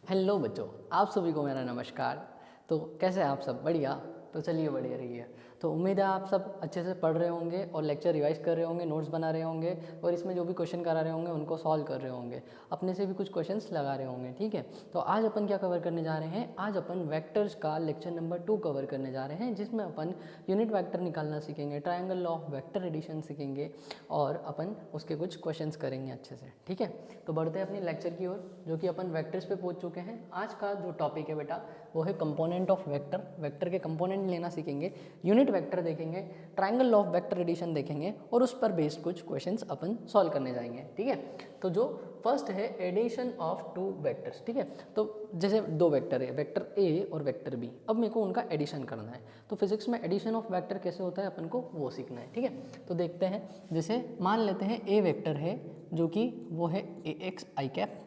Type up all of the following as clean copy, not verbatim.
Hello बच्चों, आप सभी को मेरा नमस्कार। तो कैसे हैं आप सब? बढ़िया। तो चलिए बढ़िया रहिए। तो उम्मीद है आप सब अच्छे से पढ़ रहे होंगे और लेक्चर रिवाइज कर रहे होंगे, नोट्स बना रहे होंगे और इसमें जो भी क्वेश्चन करा रहे होंगे उनको सॉल्व कर रहे होंगे, अपने से भी कुछ क्वेश्चंस लगा रहे होंगे। ठीक है, तो आज अपन क्या कवर करने जा रहे हैं? आज अपन वेक्टर्स का लेक्चर नंबर 2 कवर करने जा रहे हैं, जिसमें अपन यूनिट वेक्टर निकालना सीखेंगे, triangle law of vector addition सीखेंगे और अपन उसके कुछ क्वेश्चंस करेंगे अच्छे से। ठीक है, तो बढ़ते हैं अपने लेक्चर की ओर, जो कि अपन वेक्टर्स पे पहुंच चुके हैं। आज का जो टॉपिक है बेटा वो है कंपोनेंट ऑफ वेक्टर। वेक्टर के कंपोनेंट लेना सीखेंगे, यूनिट वेक्टर देखेंगे, triangle law of vector addition देखेंगे और उस पर बेस्ड कुछ क्वेश्चंस अपन सॉल्व करने जाएंगे। ठीक है, तो जो फर्स्ट है एडिशन ऑफ टू वेक्टर्स। ठीक है, तो जैसे दो वेक्टर है, वेक्टर ए और वेक्टर बी, अब मेरे को उनका एडिशन करना है। तो फिजिक्स में एडिशन ऑफ वेक्टर कैसे होता है अपन को वो सीखना है। ठीक है, तो देखते हैं। जैसे मान लेते हैं ए वेक्टर है जो कि वो है ए x I cap,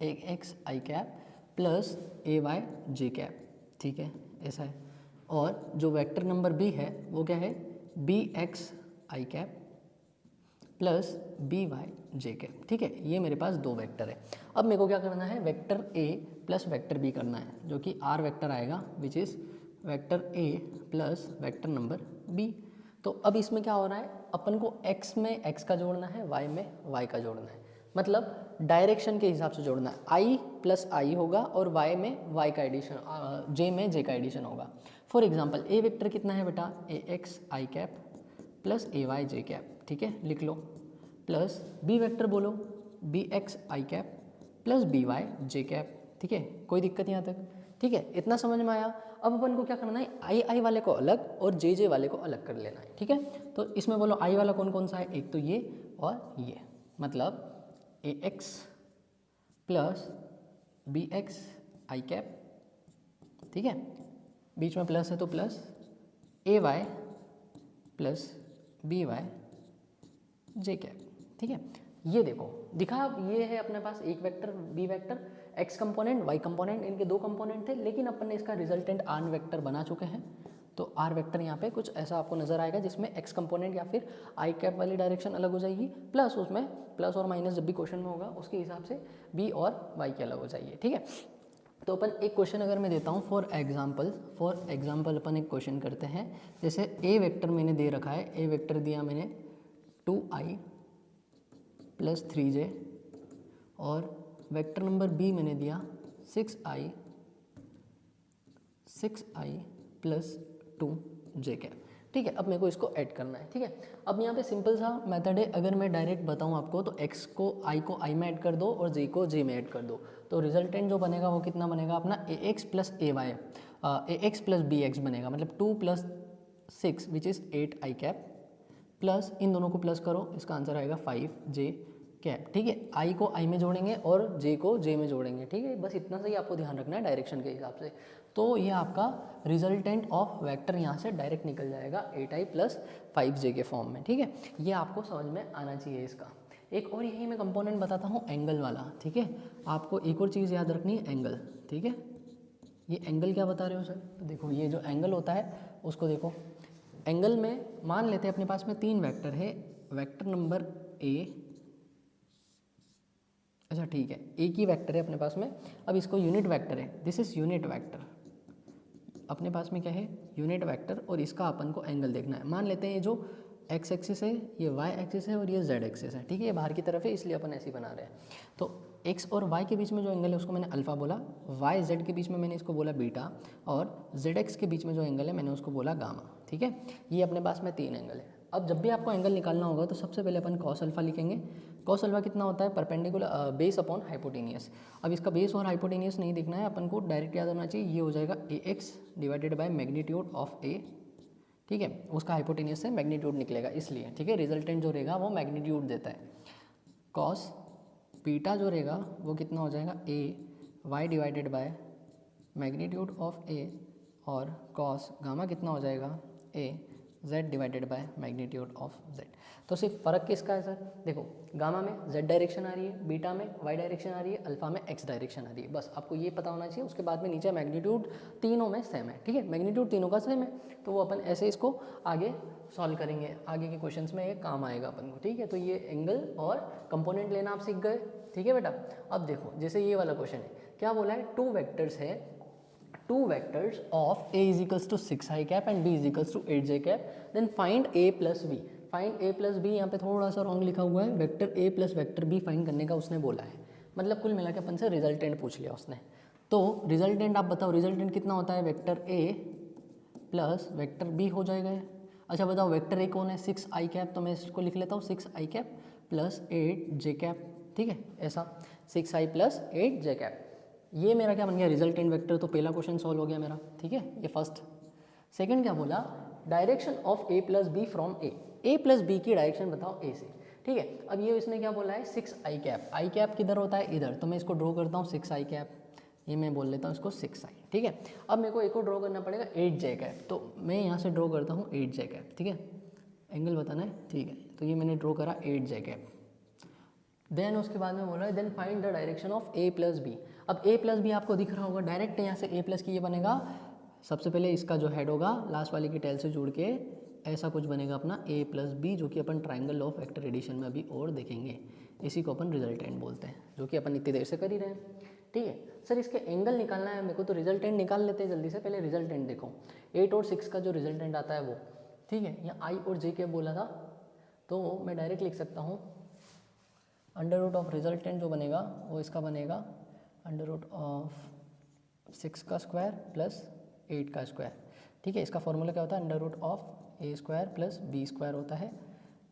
A x I cap plus A Y J cap. ठीक है, ऐसा है। और जो वेक्टर नंबर बी है वो क्या है? बी एक्स आई कैप प्लस बी वाई जे कैप। ठीक है, ये मेरे पास दो वेक्टर है। अब मेरे को क्या करना है? Vector A plus vector B करना है, जो कि आर वेक्टर आएगा, which is vector A plus vector number B. तो अब इसमें क्या हो रहा है? अपन को एक्स में एक्स का जोड़ना है, वाई में वाई का जोड़ना है, मतलब डायरेक्शन के हिसाब से जोड़ना है। आई प्लस आई होगा और वाई में वाई का एडिशन, जे में जे का एडिशन होगा। फॉर एग्जांपल ए वेक्टर कितना है बेटा? ए x I cap plus A Y J cap. ठीक है, लिख लो। प्लस बी वेक्टर बोलो, बी एक्स आई कैप प्लस बी वाई जे कैप। ठीक है, कोई दिक्कत यहाँ तक? ठीक है, इतना समझ में आया। अब अपन को क्या करना है? आई आई वाले को अलग और जे जे वाले को अलग कर लेना है। ठीक है, तो इसमें बोलो आई वाला कौन कौन सा है? एक तो ये और ये, मतलब ए एक्स प्लस बी एक्स आई कैप। ठीक है, बीच में प्लस है तो plus A Y plus B Y J cap. ठीक है, ये देखो दिखा, ये है अपने पास एक vector B vector, X component Y component, इनके दो कंपोनेंट थे, लेकिन अपन ने इसका रिजल्टेंट आर वेक्टर बना चुके हैं। तो आर वेक्टर यहाँ पे कुछ ऐसा आपको नजर आएगा, जिसमें एक्स कंपोनेंट या फिर आई कैप वाली डायरेक्शन अलग हो जाएगी, प्लस उसमें प्लस और माइनस जब भी क्वेश्चन में होगा उसके हिसाब से बी और वाई की अलग हो जाएगी। ठीक है, तो अपन एक क्वेश्चन अगर मैं देता हूँ, फॉर एग्जाम्पल अपन एक क्वेश्चन करते हैं। जैसे ए वेक्टर मैंने दे रखा है, ए वेक्टर दिया मैंने 2i प्लस 3j और वेक्टर नंबर बी मैंने दिया 6i प्लस 2j कैप। ठीक है, अब मेरे को इसको ऐड करना है। ठीक है, अब यहाँ पे सिंपल सा मेथड है। अगर मैं डायरेक्ट बताऊँ आपको तो x को i में ऐड कर दो और j को j में ऐड कर दो, तो रिजल्टेंट जो बनेगा वो कितना बनेगा अपना? A X plus A Y, A X plus B X बनेगा, मतलब 2 plus 6 which is 8 I cap plus इन दोनों को प्लस करो, इसका आंसर आएगा 5j कैप। ठीक है, आई को आई में जोड़ेंगे और जे को जे में जोड़ेंगे। ठीक है, बस इतना सही आपको ध्यान रखना है डायरेक्शन के हिसाब से। तो ये आपका रिजल्टेंट ऑफ वेक्टर यहाँ से डायरेक्ट निकल जाएगा 8i प्लस 5j के फॉर्म में। ठीक है, ये आपको समझ में आना चाहिए इसका। एक और यही मैं कंपोनेंट बताता हूँ, एंगल वाला। ठीक है, आपको एक और चीज़ याद रखनी है, एंगल। ठीक है, ये एंगल क्या बता रहे हो सर? तो देखो, ये जो एंगल होता है उसको देखो। एंगल में मान लेते हैं अपने पास में तीन वेक्टर है, वेक्टर नंबर ए, अच्छा ठीक है, एक ही वेक्टर है अपने पास में। अब इसको यूनिट वेक्टर है, दिस इज यूनिट वेक्टर। अपने पास में क्या है? यूनिट वेक्टर, और इसका अपन को एंगल देखना है। मान लेते हैं ये जो एक्स एक्सिस है, ये वाई एक्सिस है और ये जेड एक्सिस है। ठीक है, ये बाहर की तरफ है इसलिए अपन ऐसे ही बना रहे हैं। तो एक्स और वाई के बीच में जो एंगल है उसको मैंने अल्फा बोला, वाई जेड के बीच में मैंने इसको बोला बीटा, और जेड एक्स के बीच में जो एंगल है मैंने उसको बोला गामा। ठीक है, ये अपने पास में तीन एंगल है। अब जब भी आपको एंगल निकालना होगा तो सबसे पहले अपन कॉस अल्फा लिखेंगे। कॉस अल्फा कितना होता है? Perpendicular base upon hypotenuse. अब इसका बेस और हाइपोटेनियस नहीं देखना है अपन को, डायरेक्ट याद होना चाहिए, ये हो जाएगा A X divided by magnitude of A. ठीक है, उसका हाइपोटेनियस से मैग्नीट्यूड निकलेगा इसलिए। ठीक है, रिजल्टेंट जो रहेगा वो मैग्नीट्यूड देता है। कॉस बीटा जो रहेगा वो कितना हो जाएगा? A Y divided by magnitude of A, और कॉस गामा कितना हो जाएगा? A z divided by magnitude of z। तो सिर्फ फ़र्क किसका है सर? देखो गामा में z डायरेक्शन आ रही है, बीटा में y डायरेक्शन आ रही है, अल्फा में x डायरेक्शन आ रही है, बस आपको ये पता होना चाहिए। उसके बाद में नीचे मैग्नीट्यूड तीनों में सेम है, ठीक है, मैग्नीट्यूड तीनों का सेम है, तो वो अपन ऐसे इसको आगे सॉल्व करेंगे, आगे के क्वेश्चंस में ये काम आएगा अपन को, ठीक है। तो ये एंगल और कंपोनेंट लेना आप सीख गए, ठीक है बेटा। अब देखो जैसे ये वाला क्वेश्चन है, क्या बोला है, टू वेक्टर्स है, two vectors of a is equals to 6i cap and b is equals to 8j cap, then find a plus b। Find a plus b, यहाँ पे थोड़ा सा रॉन्ग लिखा हुआ है, vector a plus vector b find करने का उसने बोला है, मतलब कुल मिला के अपन से रिजल्टेंट पूछ लिया उसने। तो रिजल्टेंट आप बताओ, रिजल्टेंट कितना होता है, vector a plus vector b हो जाएगा। अच्छा बताओ वेक्टर a कौन है, 6i कैप, तो मैं इसको लिख लेता हूँ 6i cap plus 8j cap, ठीक है, ऐसा 6i प्लस 8j कैप। ये मेरा क्या बन गया, रिजल्टेंट वेक्टर। तो पहला क्वेश्चन सॉल्व हो गया मेरा, ठीक है, ये फर्स्ट। सेकंड क्या बोला, direction of a plus B from a plus B की डायरेक्शन बताओ a से, ठीक है। अब ये इसने क्या बोला है, 6i कैप, आई कैप किधर होता है, इधर, तो मैं इसको ड्रॉ करता हूँ 6i कैप, ये मैं बोल लेता हूँ इसको 6i, ठीक है। अब मेरे को एक और ड्रॉ करना पड़ेगा 8j कैप, तो मैं यहाँ से ड्रॉ करता हूँ 8j कैप, ठीक है, एंगल बताना है, ठीक है। तो ये मैंने ड्रॉ करा 8j कैप। देन उसके बाद में बोला है then find the direction of a plus B. अब a प्लस बी आपको दिख रहा होगा, डायरेक्ट यहाँ से a प्लस की ये बनेगा, सबसे पहले इसका जो हेड होगा लास्ट वाले की टेल से जुड़ के ऐसा कुछ बनेगा अपना a प्लस बी, जो कि अपन ट्राइंगल ऑफ वेक्टर एडिशन में अभी और देखेंगे। इसी को अपन रिजल्टेंट बोलते हैं, जो कि अपन इतनी देर से कर ही रहे हैं, ठीक है। सर इसके एंगल निकालना है मेरे को, तो रिजल्टेंट निकाल लेते हैं जल्दी से। पहले रिजल्टेंट देखो, 8 और 6 का जो रिजल्टेंट आता है वो, ठीक है। यहाँ i और j के बोला था, तो मैं डायरेक्ट लिख सकता हूँ अंडर रूट ऑफ रिजल्टेंट जो बनेगा वो इसका बनेगा अंडर रूट ऑफ 6 का स्क्वायर प्लस 8 का स्क्वायर, ठीक है। इसका फॉर्मूला क्या होता है, under root of a square plus b square होता है।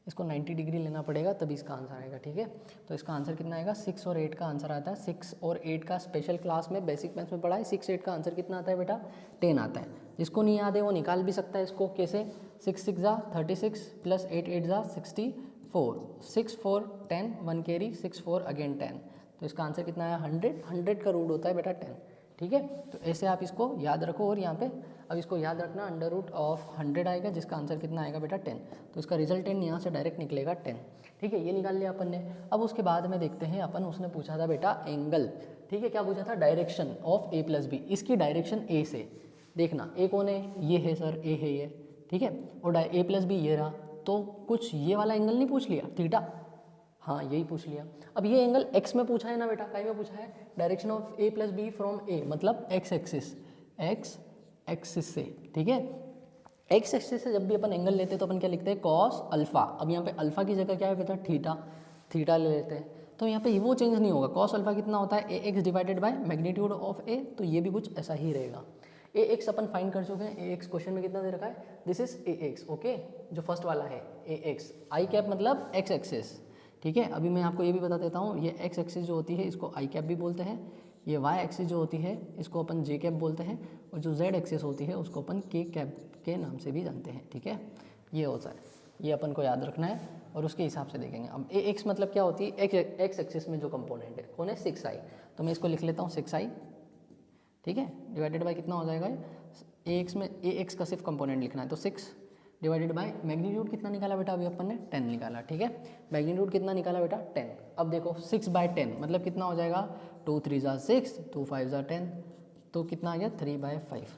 इसको 90 डिग्री लेना पड़ेगा तभी इसका आंसर आएगा, ठीक है। तो इसका आंसर कितना आएगा, 6 और 8 का आंसर आता है। 6 और 8 का स्पेशल क्लास में बेसिक मैथ्स में पढ़ा है, 6 8 का आंसर कितना आता है बेटा, 10 आता है। जिसको नहीं याद है वो निकाल भी सकता है इसको, कैसे, 6 6 जा 36 प्लस 8 8 जा 64, 6 4 10 1 कैरी 6 4 अगेन 10, तो इसका आंसर कितना आया 100। 100 का रूट होता है बेटा 10, ठीक है। तो ऐसे आप इसको याद रखो, और यहाँ पे अब इसको याद रखना अंडर रूट ऑफ 100 आएगा, जिसका आंसर कितना आएगा बेटा 10, तो इसका रिजल्टेंट यहाँ से डायरेक्ट निकलेगा 10, ठीक है। ये निकाल लिया अपन ने। अब उसके बाद में देखते हैं अपन, उसने पूछा था बेटा एंगल, ठीक है, क्या पूछा था, direction of a plus B, इसकी डायरेक्शन a से। देखना a कौन है, ये है सर, a है ये, ठीक है, और a प्लस बी ये रहा, तो कुछ ये वाला एंगल नहीं पूछ लिया, थीटा, हाँ यही पूछ लिया। अब ये एंगल x में पूछा है ना बेटा, काय में पूछा है, direction of a plus B from a, मतलब x एक्सिस से, ठीक है। x एक्सिस से जब भी अपन एंगल लेते हैं तो अपन क्या लिखते हैं, कॉस अल्फा। अब यहाँ पे अल्फा की जगह क्या है बेटा, थीटा, थीटा ले लेते हैं, तो यहाँ पे वो चेंज नहीं होगा। कॉस अल्फा कितना होता है, ax divided by magnitude of a, तो ये भी कुछ ऐसा ही रहेगा। ax अपन फाइंड कर चुके हैं, ax क्वेश्चन में कितना दे रखा है, दिस इज ax, ओके, जो फर्स्ट वाला है ax, आई कैप मतलब x एक्सिस, ठीक है। अभी मैं आपको ये भी बता देता हूँ, ये x एक्सिस जो होती है इसको आई कैप भी बोलते हैं, ये y एक्सिस जो होती है इसको अपन j कैप बोलते हैं, और जो z एक्सिस होती है उसको अपन k कैप के नाम से भी जानते हैं, ठीक है। ये होता है, ये अपन को याद रखना है और उसके हिसाब से देखेंगे। अब ax मतलब क्या होती है, x एक्सिस में जो कंपोनेंट है कौन है, 6i, तो मैं इसको लिख लेता हूँ 6i, ठीक है, डिवाइडेड बाय कितना हो जाएगा, ax में ax का सिर्फ कंपोनेंट लिखना है, तो 6 डिवाइडेड बाय मैग्नीट्यूड कितना निकाला बेटा, अभी अपन ने 10 निकाला, ठीक है। मैग्नीट्यूड कितना निकाला बेटा 10। अब देखो 6 बाय 10 मतलब कितना हो जाएगा, 2 3 जा 6, 2 5 जा 10, तो कितना आ गया 3 बाय 5।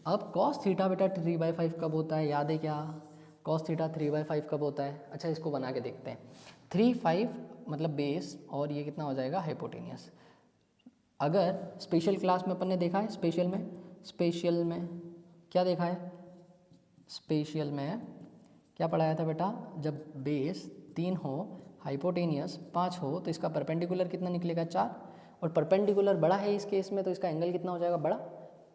अब कॉस थीटा बेटा 3 बाय 5 कब होता है, याद है क्या, कॉस थीटा 3 बाय 5 कब होता है। अच्छा इसको बना के देखते हैं, 3 5 मतलब बेस, और ये कितना हो जाएगा हाइपोटेनियस। अगर स्पेशल क्लास में अपन ने देखा है, स्पेशल में क्या देखा है, स्पेशल में क्या पढ़ाया था बेटा, जब बेस 3 हो, हाइपोटेनियस 5 हो, तो इसका परपेंडिकुलर कितना निकलेगा 4, और परपेंडिकुलर बड़ा है इस केस में, तो इसका एंगल कितना हो जाएगा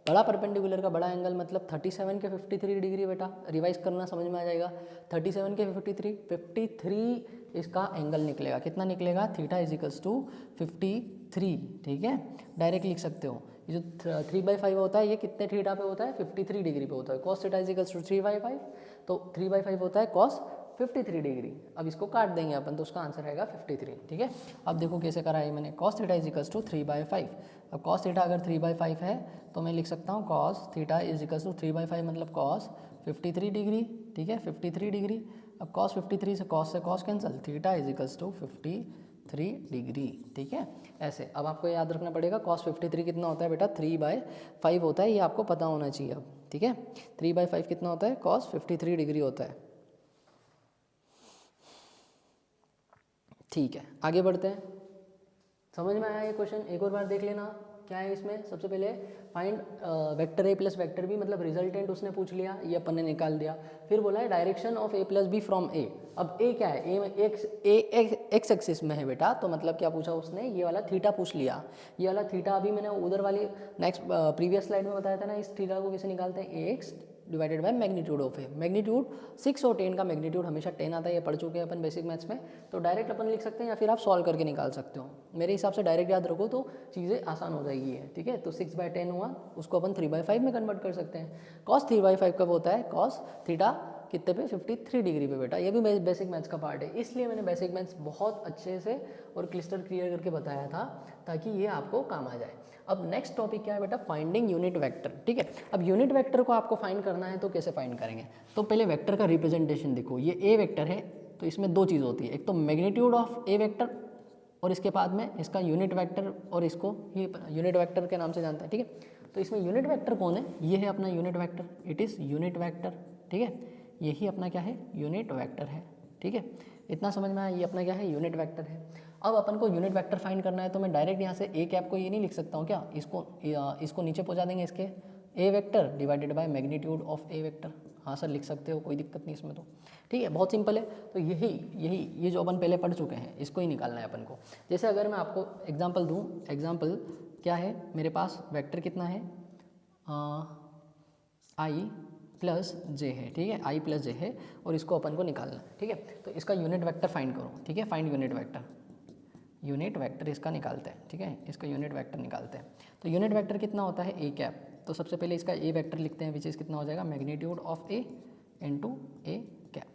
बड़ा परपेंडिकुलर का बड़ा एंगल मतलब 37 के 53 डिग्री बेटा, रिवाइज करना समझ में आ जाएगा। 37 के 53 इसका एंगल निकलेगा, कितना निकलेगा, थीटा इज इक्वल्स टू 53, ठीक है, डायरेक्ट लिख सकते हो। ये जो 3 बाई 5 होता है ये कितने थीटा पे होता है, 53 डिग्री पे होता है, cos theta is equals to 3 by 5, तो 3 बाई 5 होता है कॉस 53 डिग्री। अब इसको काट देंगे अपन, तो उसका आंसर आएगा 53, ठीक है। अब देखो कैसे करा है मैंने, cos theta is equals to 3 by 5। अब कॉस थीटा अगर 3 बाई 5 है तो मैं लिख सकता हूँ cos theta is equals to 3 by 5 मतलब कॉस 53 डिग्री ठीक है, 53 डिग्री। अब cos 53 से cos cancel, theta is equals to 53 degree, ठीक है। ऐसे अब आपको याद रखना पड़ेगा cos 53 कितना होता है बेटा, 3/5 होता है, ये आपको पता होना चाहिए अब, ठीक है। 3/5 कितना होता है, cos 53 डिग्री होता है, ठीक है। आगे बढ़ते हैं, समझ में आया ये क्वेश्चन, एक और बार देख लेना क्या है इसमें। सबसे पहले find vector A plus vector B, मतलब रिजल्टेंट उसने पूछ लिया, ये अपन ने निकाल दिया। फिर बोला है direction of A plus B from A. अब ए क्या है, एक्स एक्सिस में है बेटा, तो मतलब क्या पूछा उसने, ये वाला थीटा पूछ लिया। ये वाला थीटा अभी मैंने उधर वाली नेक्स्ट प्रीवियस स्लाइड में बताया था ना, इस थीटा को कैसे निकालते हैं, A X divided by magnitude of A. Magnitude 6 और 10 का मैग्नीट्यूड हमेशा 10 आता है, ये पढ़ चुके हैं अपन बेसिक मैथ्स में। तो डायरेक्ट अपन लिख सकते हैं या फिर आप सॉल्व करके निकाल सकते हो। मेरे हिसाब से डायरेक्ट याद रखो तो चीज़ें आसान हो जाएगी है, ठीक है। तो 6/10 हुआ, उसको अपन 3/5 में कन्वर्ट कर सकते हैं। cos 3/5 कब होता है, cos थीटा कितने पे, 53 डिग्री पे बेटा। ये भी बेसिक मैथ्स का पार्ट है, इसलिए मैंने बेसिक मैथ्स बहुत अच्छे से और क्लिस्टर क्लियर करके बताया था, ताकि ये आपको काम आ जाए। अब नेक्स्ट टॉपिक क्या है बेटा, फाइंडिंग यूनिट वेक्टर, ठीक है। अब यूनिट वेक्टर को आपको फाइंड करना है, तो कैसे फाइंड करेंगे, तो पहले वेक्टर का रिप्रेजेंटेशन देखो। ये ए वेक्टर है, तो इसमें दो चीज़ होती है, एक तो मैग्नीट्यूड ऑफ ए वेक्टर और इसके बाद में इसका यूनिट वेक्टर, और इसको ये यूनिट वेक्टर के नाम से जानते हैं, ठीक है। तो इसमें यूनिट वेक्टर कौन है, ये है अपना unit vector, it is unit vector, ठीक है। यही अपना क्या है, यूनिट वेक्टर है, ठीक है। इतना समझ में आया, ये अपना क्या है, यूनिट वेक्टर है। अब अपन को यूनिट वेक्टर फाइंड करना है, तो मैं डायरेक्ट यहाँ से ए कैप को ये नहीं लिख सकता हूँ क्या, इसको नीचे पहुँचा देंगे, इसके A vector divided by magnitude of A vector. हाँ सर लिख सकते हो, कोई दिक्कत नहीं इसमें तो, ठीक है, बहुत सिंपल है। तो ये जो अपन पहले पढ़ चुके हैं, इसको ही निकालना है अपन को। जैसे अगर मैं आपको एग्जांपल दूँ, एग्जांपल क्या है, मेरे पास वेक्टर कितना है, आई प्लस जे है, ठीक है, आई प्लस जे है, और इसको अपन को निकालना है, ठीक है। तो इसका यूनिट वेक्टर फाइंड करो, ठीक है, फाइंड यूनिट वेक्टर इसका निकालते हैं, ठीक है, इसका यूनिट वेक्टर निकालते हैं। तो यूनिट वेक्टर कितना होता है, ए कैप। तो सबसे पहले इसका ए वेक्टर लिखते हैं, विच इज़ कितना हो जाएगा, magnitude of A into A cap,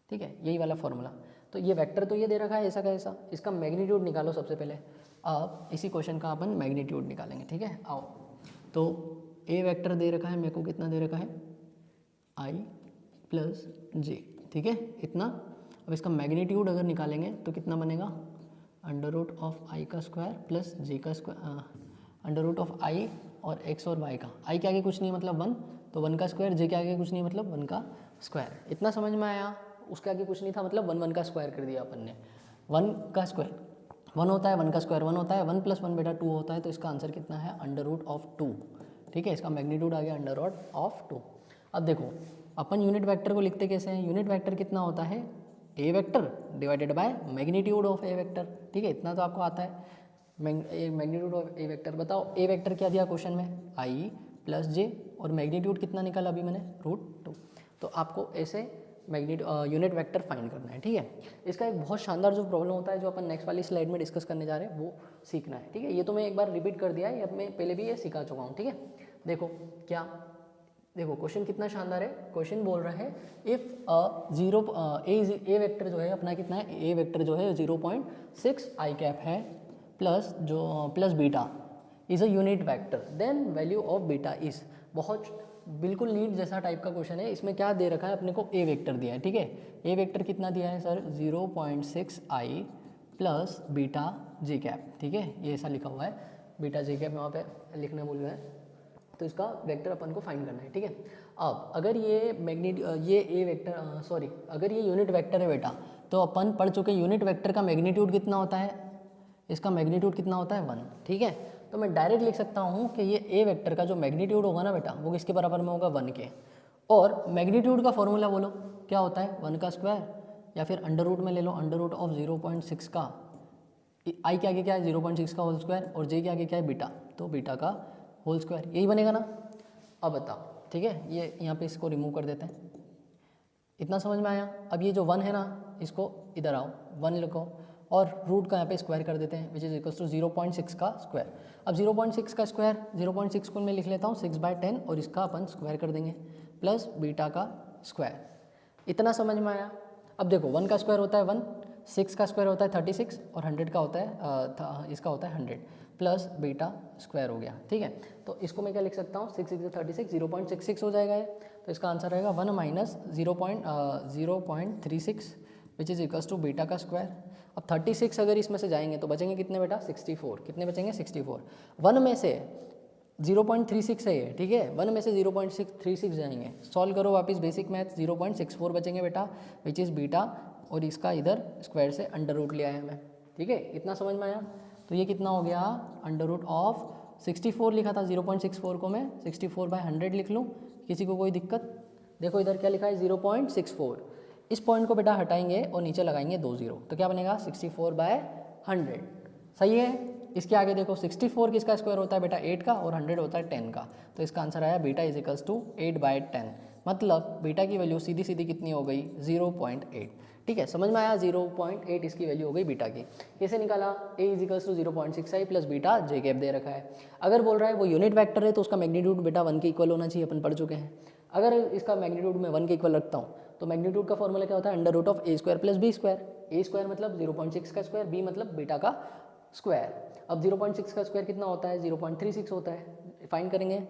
ठीक है, यही वाला फॉर्मूला। तो ये वेक्टर तो ये दे रखा है ऐसा का ऐसा, इसका मैग्नीट्यूड निकालो सबसे पहले। अब इसी क्वेश्चन का अपन मैग्नीट्यूड निकालेंगे, ठीक है। आओ, तो ए वेक्टर दे रखा है मेरे को, कितना दे रखा है, आई प्लस जे, ठीक है, इतना। अब इसका मैग्नीट्यूड अगर निकालेंगे तो कितना बनेगा, अंडर रूट ऑफ आई का स्क्वायर प्लस जे का स्क्वायर, अंडर रूट ऑफ आई और एक्स और वाई का, आई के आगे कुछ नहीं मतलब 1, तो 1 का स्क्वायर, जे के आगे कुछ नहीं मतलब 1 का स्क्वायर। इतना समझ में आया, उसके आगे कुछ नहीं था मतलब 1 का स्क्वायर कर दिया अपन ने। 1 का स्क्वायर 1 होता है, 1 का स्क्वायर 1 होता है, 1 + 1 बेटा 2 होता है, तो इसका आंसर कितना है, अंडर रूट ऑफ 2, ठीक है। इसका मैग्नीट्यूड आ गया अंडर रूट ऑफ 2। अब देखो अपन यूनिट वेक्टर को लिखते कैसे हैं, यूनिट वेक्टर कितना होता है, A vector divided by magnitude of A vector, ठीक है, इतना तो आपको आता है। मैग्नीट्यूड ऑफ ए वेक्टर, बताओ ए वेक्टर क्या दिया क्वेश्चन में, आई प्लस जे, और मैग्नीट्यूड कितना निकाला अभी मैंने, √2। तो आपको ऐसे यूनिट वेक्टर फाइंड करना है, ठीक है। इसका एक बहुत शानदार जो प्रॉब्लम होता है, जो अपन नेक्स्ट वाली स्लाइड में डिस्कस करने जा रहे हैं, वो सीखना है, ठीक है। ये तो मैं एक बार रिपीट कर दिया है, अब मैं पहले भी ये सिखा चुका हूँ, ठीक है। देखो क्या, देखो क्वेश्चन कितना शानदार है। क्वेश्चन बोल रहा है इफ़ ए वेक्टर जो है अपना कितना है, ए वेक्टर जो है 0.6 आई कैप है plus beta is a unit vector, then value of beta is. बहुत बिल्कुल नीट जैसा टाइप का क्वेश्चन है। इसमें क्या दे रखा है, अपने को ए वेक्टर दिया है, ठीक है। ए वेक्टर कितना दिया है सर, 0.6 आई प्लस बीटा जे कैप, ठीक है, ये ऐसा लिखा हुआ है, बीटा जे कैप वहाँ पे लिखना भूल गए। तो इसका वेक्टर अपन को फाइंड करना है, ठीक है। अब अगर ये अगर ये यूनिट वेक्टर है बेटा, तो अपन पढ़ चुके यूनिट वेक्टर का मैग्नीट्यूड कितना होता है, इसका मैग्नीट्यूड कितना होता है 1, ठीक है। तो मैं डायरेक्ट लिख सकता हूँ कि ये ए वेक्टर का जो मैग्नीट्यूड होगा ना बेटा, वो किसके बराबर में होगा, 1 के। और मैग्नीट्यूड का फॉर्मूला बोलो क्या होता है, 1 का स्क्वायर, या फिर अंडर रूट में ले लो, अंडर रूट ऑफ 0.6 का, आई के आगे क्या है 0.6 का होल स्क्वायर, और जे के आगे क्या है बीटा, तो बीटा का होल स्क्वायर, यही बनेगा ना। अब बताओ, ठीक है, ये यहाँ पे इसको रिमूव कर देते हैं। इतना समझ में आया। अब ये जो 1 है ना, इसको इधर आओ 1 लिखो, और रूट का यहाँ पे स्क्वायर कर देते हैं, विच इज इक्वल्स टू 0.6 का स्क्वायर। अब 0.6 का स्क्वायर, 0.6 को मैं लिख लेता हूँ 6/10, और इसका अपन स्क्वायर कर देंगे, प्लस बीटा का स्क्वायर। इतना समझ में आया। अब देखो 1 का स्क्वायर होता है 1, 6 का स्क्वायर होता है 36, और 100 का होता है इसका होता है 100। प्लस बीटा स्क्वायर हो गया, ठीक है। तो इसको मैं क्या लिख सकता हूँ, 6 6 36, 0.66 हो जाएगा ये। तो इसका आंसर रहेगा 1 minus 0.36 which is equals to beta का स्क्वायर। अब 36 अगर इसमें से जाएंगे तो बचेंगे कितने बेटा, 64। कितने बचेंगे, 64। 1 में से 0.36 है ये, ठीक है, 1 में से 0.36 जाएंगे। सॉल्व करो वापस बेसिक मैथ, 0.64 बचेंगे बेटा विच इज़ बीटा, और इसका इधर स्क्वायर से अंडर रूट ले आया मैं, ठीक है। इतना समझ में आया। तो ये कितना हो गया, अंडर रूट ऑफ 64 लिखा था, 0.64 को मैं 64/100 लिख लूँ, किसी को कोई दिक्कत। देखो इधर क्या लिखा है, 0.64। इस पॉइंट को बेटा हटाएंगे और नीचे लगाएंगे 2 0, तो क्या बनेगा 64/100, सही है। इसके आगे देखो 64 किसका स्क्वायर होता है बेटा, 8 का, और 100 होता है 10 का। तो इसका आंसर आया बीटा इज इक्वल्स टू 8/10, मतलब बीटा की वैल्यू सीधी सीधी कितनी हो गई, 0.8, ठीक है। समझ में आया, 0.8 इसकी वैल्यू हो गई बीटा की। कैसे निकाला, a is equals to 0.65 plus beta J cap दे रखा है। अगर बोल रहा है वो यूनिट वेक्टर है तो उसका मैग्नीट्यूड बेटा 1 के इक्वल होना चाहिए, अपन पढ़ चुके हैं। अगर इसका मैग्नीट्यूड मैं 1 के इक्वल रखता हूँ तो मैग्नीट्यूड का फॉर्मूला क्या होता है, under root of a square plus B square. a square मतलब 0.6 का स्क्वायर, b मतलब बीटा का स्क्वायर। अब 0.6 का स्क्वायर कितना होता है, 0.36 होता है। फाइंड करेंगे,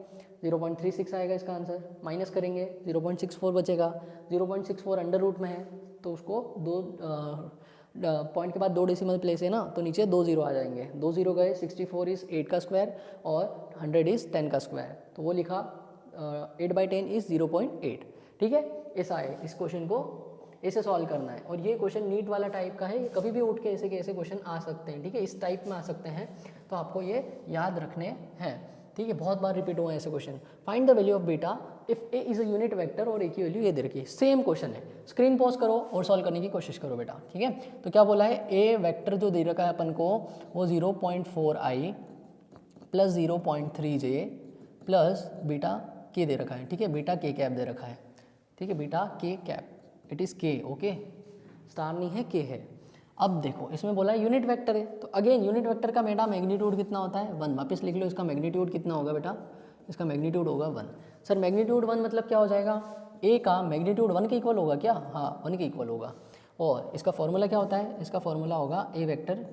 0.36 आएगा इसका आंसर, माइनस करेंगे 0.64 बचेगा। 0.64 अंडर रूट में है तो उसको दो पॉइंट के बाद 2 डेसिमल प्लेस है ना, तो नीचे 2 0 आ जाएंगे। 2 0 गए, 64 इज़ 8 का स्क्वायर और 100 इज़ 10 का स्क्वायर, तो वो लिखा 8/10 इज़ 0.8, ठीक है। ऐसा है, इस क्वेश्चन को ऐसे सॉल्व करना है। और ये क्वेश्चन नीट वाला टाइप का है, कभी भी उठ के ऐसे के ऐसे क्वेश्चन आ सकते हैं, ठीक है, इस टाइप में आ सकते हैं, तो आपको ये याद रखने हैं, ठीक है। बहुत बार रिपीट हुए ऐसे question. Find the value of beta if A is a unit vector, और ए की वैल्यू ये दे रखी है। सेम क्वेश्चन है, स्क्रीन पॉज करो और सॉल्व करने की कोशिश करो बेटा, ठीक है। तो क्या बोला है, ए वेक्टर जो दे रखा है अपन को वो 0.4i plus 0.3j plus beta के दे रखा है, ठीक है। बीटा के कैप दे रखा है, ठीक है, बीटा के कैप, इट इज़ के, ओके, स्टार नहीं है, के है। अब देखो इसमें बोला है यूनिट वेक्टर है, तो अगेन यूनिट वेक्टर का बेटा मैग्नीट्यूड कितना होता है, 1। वापस लिख लो, इसका मैग्नीट्यूड कितना होगा बेटा, इसका मैग्नीट्यूड होगा 1। सर मैग्नीट्यूड 1 मतलब क्या हो जाएगा, ए का मैग्नीट्यूड 1 के इक्वल होगा क्या, हाँ 1 के इक्वल होगा। और इसका फॉर्मूला क्या होता है, इसका फॉर्मूला होगा A vector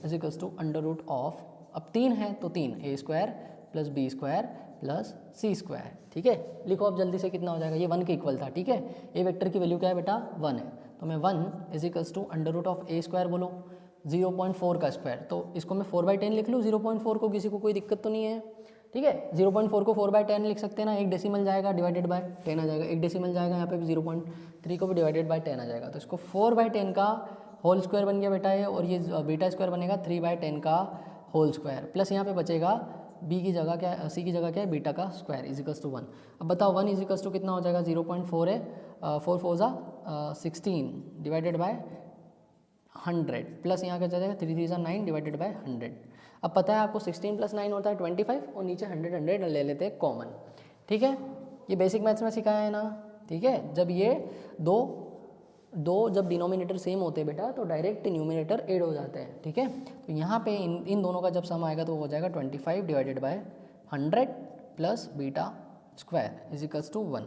is equals to under root of, अब 3 है तो 3 A square plus B square plus C square, ठीक है। लिखो अब जल्दी से, कितना हो जाएगा, ये 1 के इक्वल था, ठीक है। ए वेक्टर की वैल्यू क्या है बेटा, 1 है, तो मैं 1 is equals to under root of A square, बोलो 0.4 का स्क्वायर, तो इसको मैं 4/10 लिख लूँ। 0.4 को किसी को कोई दिक्कत तो नहीं है, ठीक है। 0.4 को 4/10 लिख सकते हैं ना, एक डेसिमल जाएगा डिवाइडेड बाय 10 आ जाएगा, एक डेसिमल जाएगा यहाँ पे भी 0.3 को भी डिवाइडेड बाय 10 आ जाएगा, तो इसको 4/10 का होल स्क्वायर बन गया बेटा ये, और ये बीटा स्क्वायर बनेगा 3/10 का होल स्क्वायर, प्लस यहाँ पे बचेगा बी की जगह क्या है, सी की जगह क्या है, बीटा का स्क्वायर इज इक्वल्स टू 1। अब बताओ 1 इज इक्वल्स टू कितना हो जाएगा, 0.4 है, 4 4 जा 16 डिवाइडेड बाय 100, प्लस यहाँ क्या जाएगा 3 3 9 डिवाइडेड बाय 100। अब पता है आपको 16 + 9 होता है 25, और नीचे 100 100 ले लेते हैं कॉमन, ठीक है। ये बेसिक मैथ्स में सिखाया है ना, ठीक है। जब ये दो जब डिनोमिनेटर सेम होते हैं बेटा तो डायरेक्ट न्यूमिनेटर ऐड हो जाते हैं, ठीक है। तो यहाँ पे इन दोनों का जब सम आएगा तो हो जाएगा 25 divided by 100 plus beta square is equals to 1,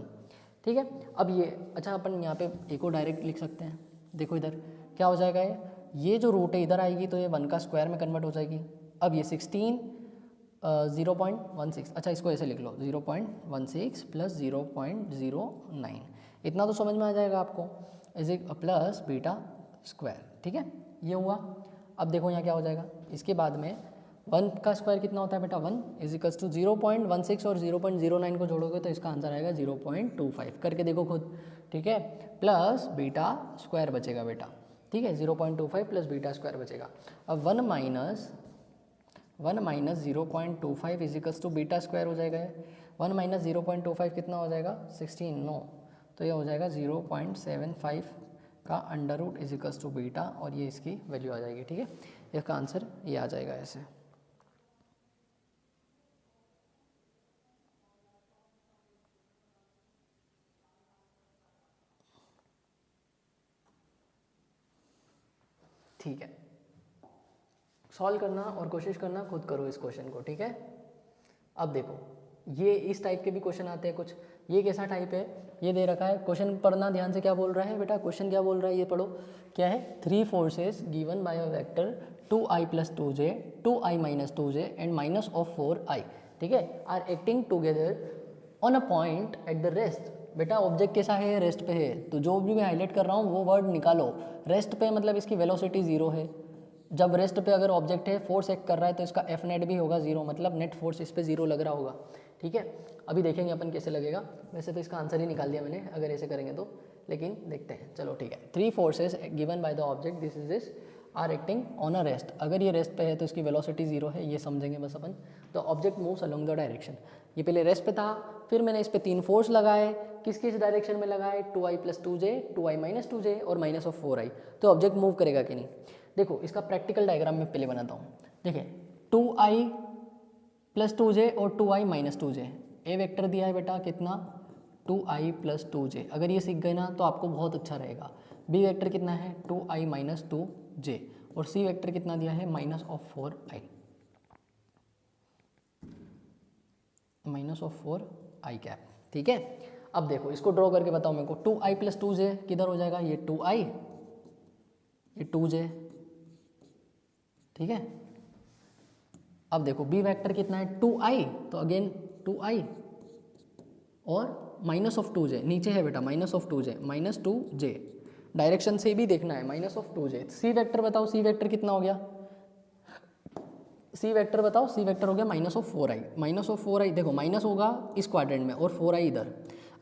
ठीक है। अब ये अच्छा अपन यहाँ पे एक और डायरेक्ट लिख सकते हैं, देखो इधर क्या हो जाएगा, ये जो रूट है इधर आएगी तो ये 1 का स्क्वायर में कन्वर्ट हो जाएगी। अब ये 16 0.16, अच्छा इसको ऐसे लिख लो 0.16 प्लस 0.09, इतना तो समझ में आ जाएगा आपको, इज इक प्लस बीटा स्क्वायर, ठीक है। ये हुआ। अब देखो यहाँ क्या हो जाएगा, इसके बाद में 1 का स्क्वायर कितना होता है बेटा, 1 इज इक्वल्स टू 0.16 और 0.09 को जोड़ोगे तो इसका आंसर आएगा 0.25, करके देखो खुद, ठीक है। प्लस बीटा स्क्वायर बचेगा बेटा, ठीक है, 0.25 प्लस बीटा स्क्वायर बचेगा। अब 1 minus 0.25 is equals to beta square हो जाएगा। 1 माइनस 0.25 कितना हो जाएगा, 16, नो, तो ये हो जाएगा 0.75 का under root is equals to beta, और ये इसकी वैल्यू आ जाएगी, ठीक है। इसका आंसर ये आ जाएगा ऐसे। ठीक है, सॉल्व करना और कोशिश करना खुद करो इस क्वेश्चन को, ठीक है। अब देखो ये इस टाइप के भी क्वेश्चन आते हैं कुछ, ये कैसा टाइप है, ये दे रखा है क्वेश्चन, पढ़ना ध्यान से, क्या बोल रहा है बेटा, क्वेश्चन क्या बोल रहा है ये पढ़ो, क्या है, 3 forces given by a vector 2i plus 2j, 2i minus 2j and minus of 4i, ठीक है, are acting together on a point at the rest. बेटा ऑब्जेक्ट कैसा है, रेस्ट पे है, तो जो भी मैं हाईलाइट कर रहा हूँ वो वर्ड निकालो। रेस्ट पे मतलब इसकी वेलोसिटी 0 है। जब रेस्ट पे अगर ऑब्जेक्ट है, फोर्स एक्ट कर रहा है, तो इसका एफ नेट भी होगा 0, मतलब नेट फोर्स इस पे 0 लग रहा होगा, ठीक है। अभी देखेंगे अपन कैसे लगेगा। वैसे तो इसका आंसर ही निकाल दिया मैंने अगर ऐसे करेंगे तो, लेकिन देखते हैं, चलो ठीक है। 3 forces given by the object this is this are acting on a rest. अगर ये रेस्ट पे है तो इसकी वेलोसिटी 0 है, ये समझेंगे बस अपन। तो object moves along the direction. ये पहले रेस्ट पे था, फिर मैंने इस पे 3 फोर्स लगाए, किस किस डायरेक्शन में लगाए, 2i plus 2j, 2i minus 2j और माइनस ऑफ 4i। तो ऑब्जेक्ट मूव करेगा कि नहीं। देखो इसका प्रैक्टिकल डायग्राम मैं पहले बनाता हूँ। देखिए 2i प्लस 2j और 2i माइनस 2j, ए वेक्टर दिया है बेटा कितना, 2i प्लस 2j। अगर ये सीख गए ना तो आपको बहुत अच्छा रहेगा। बी वेक्टर कितना है, 2i माइनस 2j और सी वेक्टर कितना दिया है, minus of 4i, minus of 4i cap, ठीक है। अब देखो इसको ड्रॉ करके बताओ मेरे को, 2i प्लस 2j किधर हो जाएगा, ये 2i, ये 2j, ठीक है। अब देखो बी वेक्टर कितना है, 2i, तो अगेन 2i और माइनस ऑफ 2j, नीचे है बेटा minus of 2j, minus 2j, direction से भी देखना है, minus of 2j। C vector बताओ, सी वेक्टर कितना हो गया, सी वेक्टर बताओ, सी वेक्टर हो गया minus of 4i, minus of 4i, देखो माइनस होगा इस क्वाड्रेंट में और 4i इधर।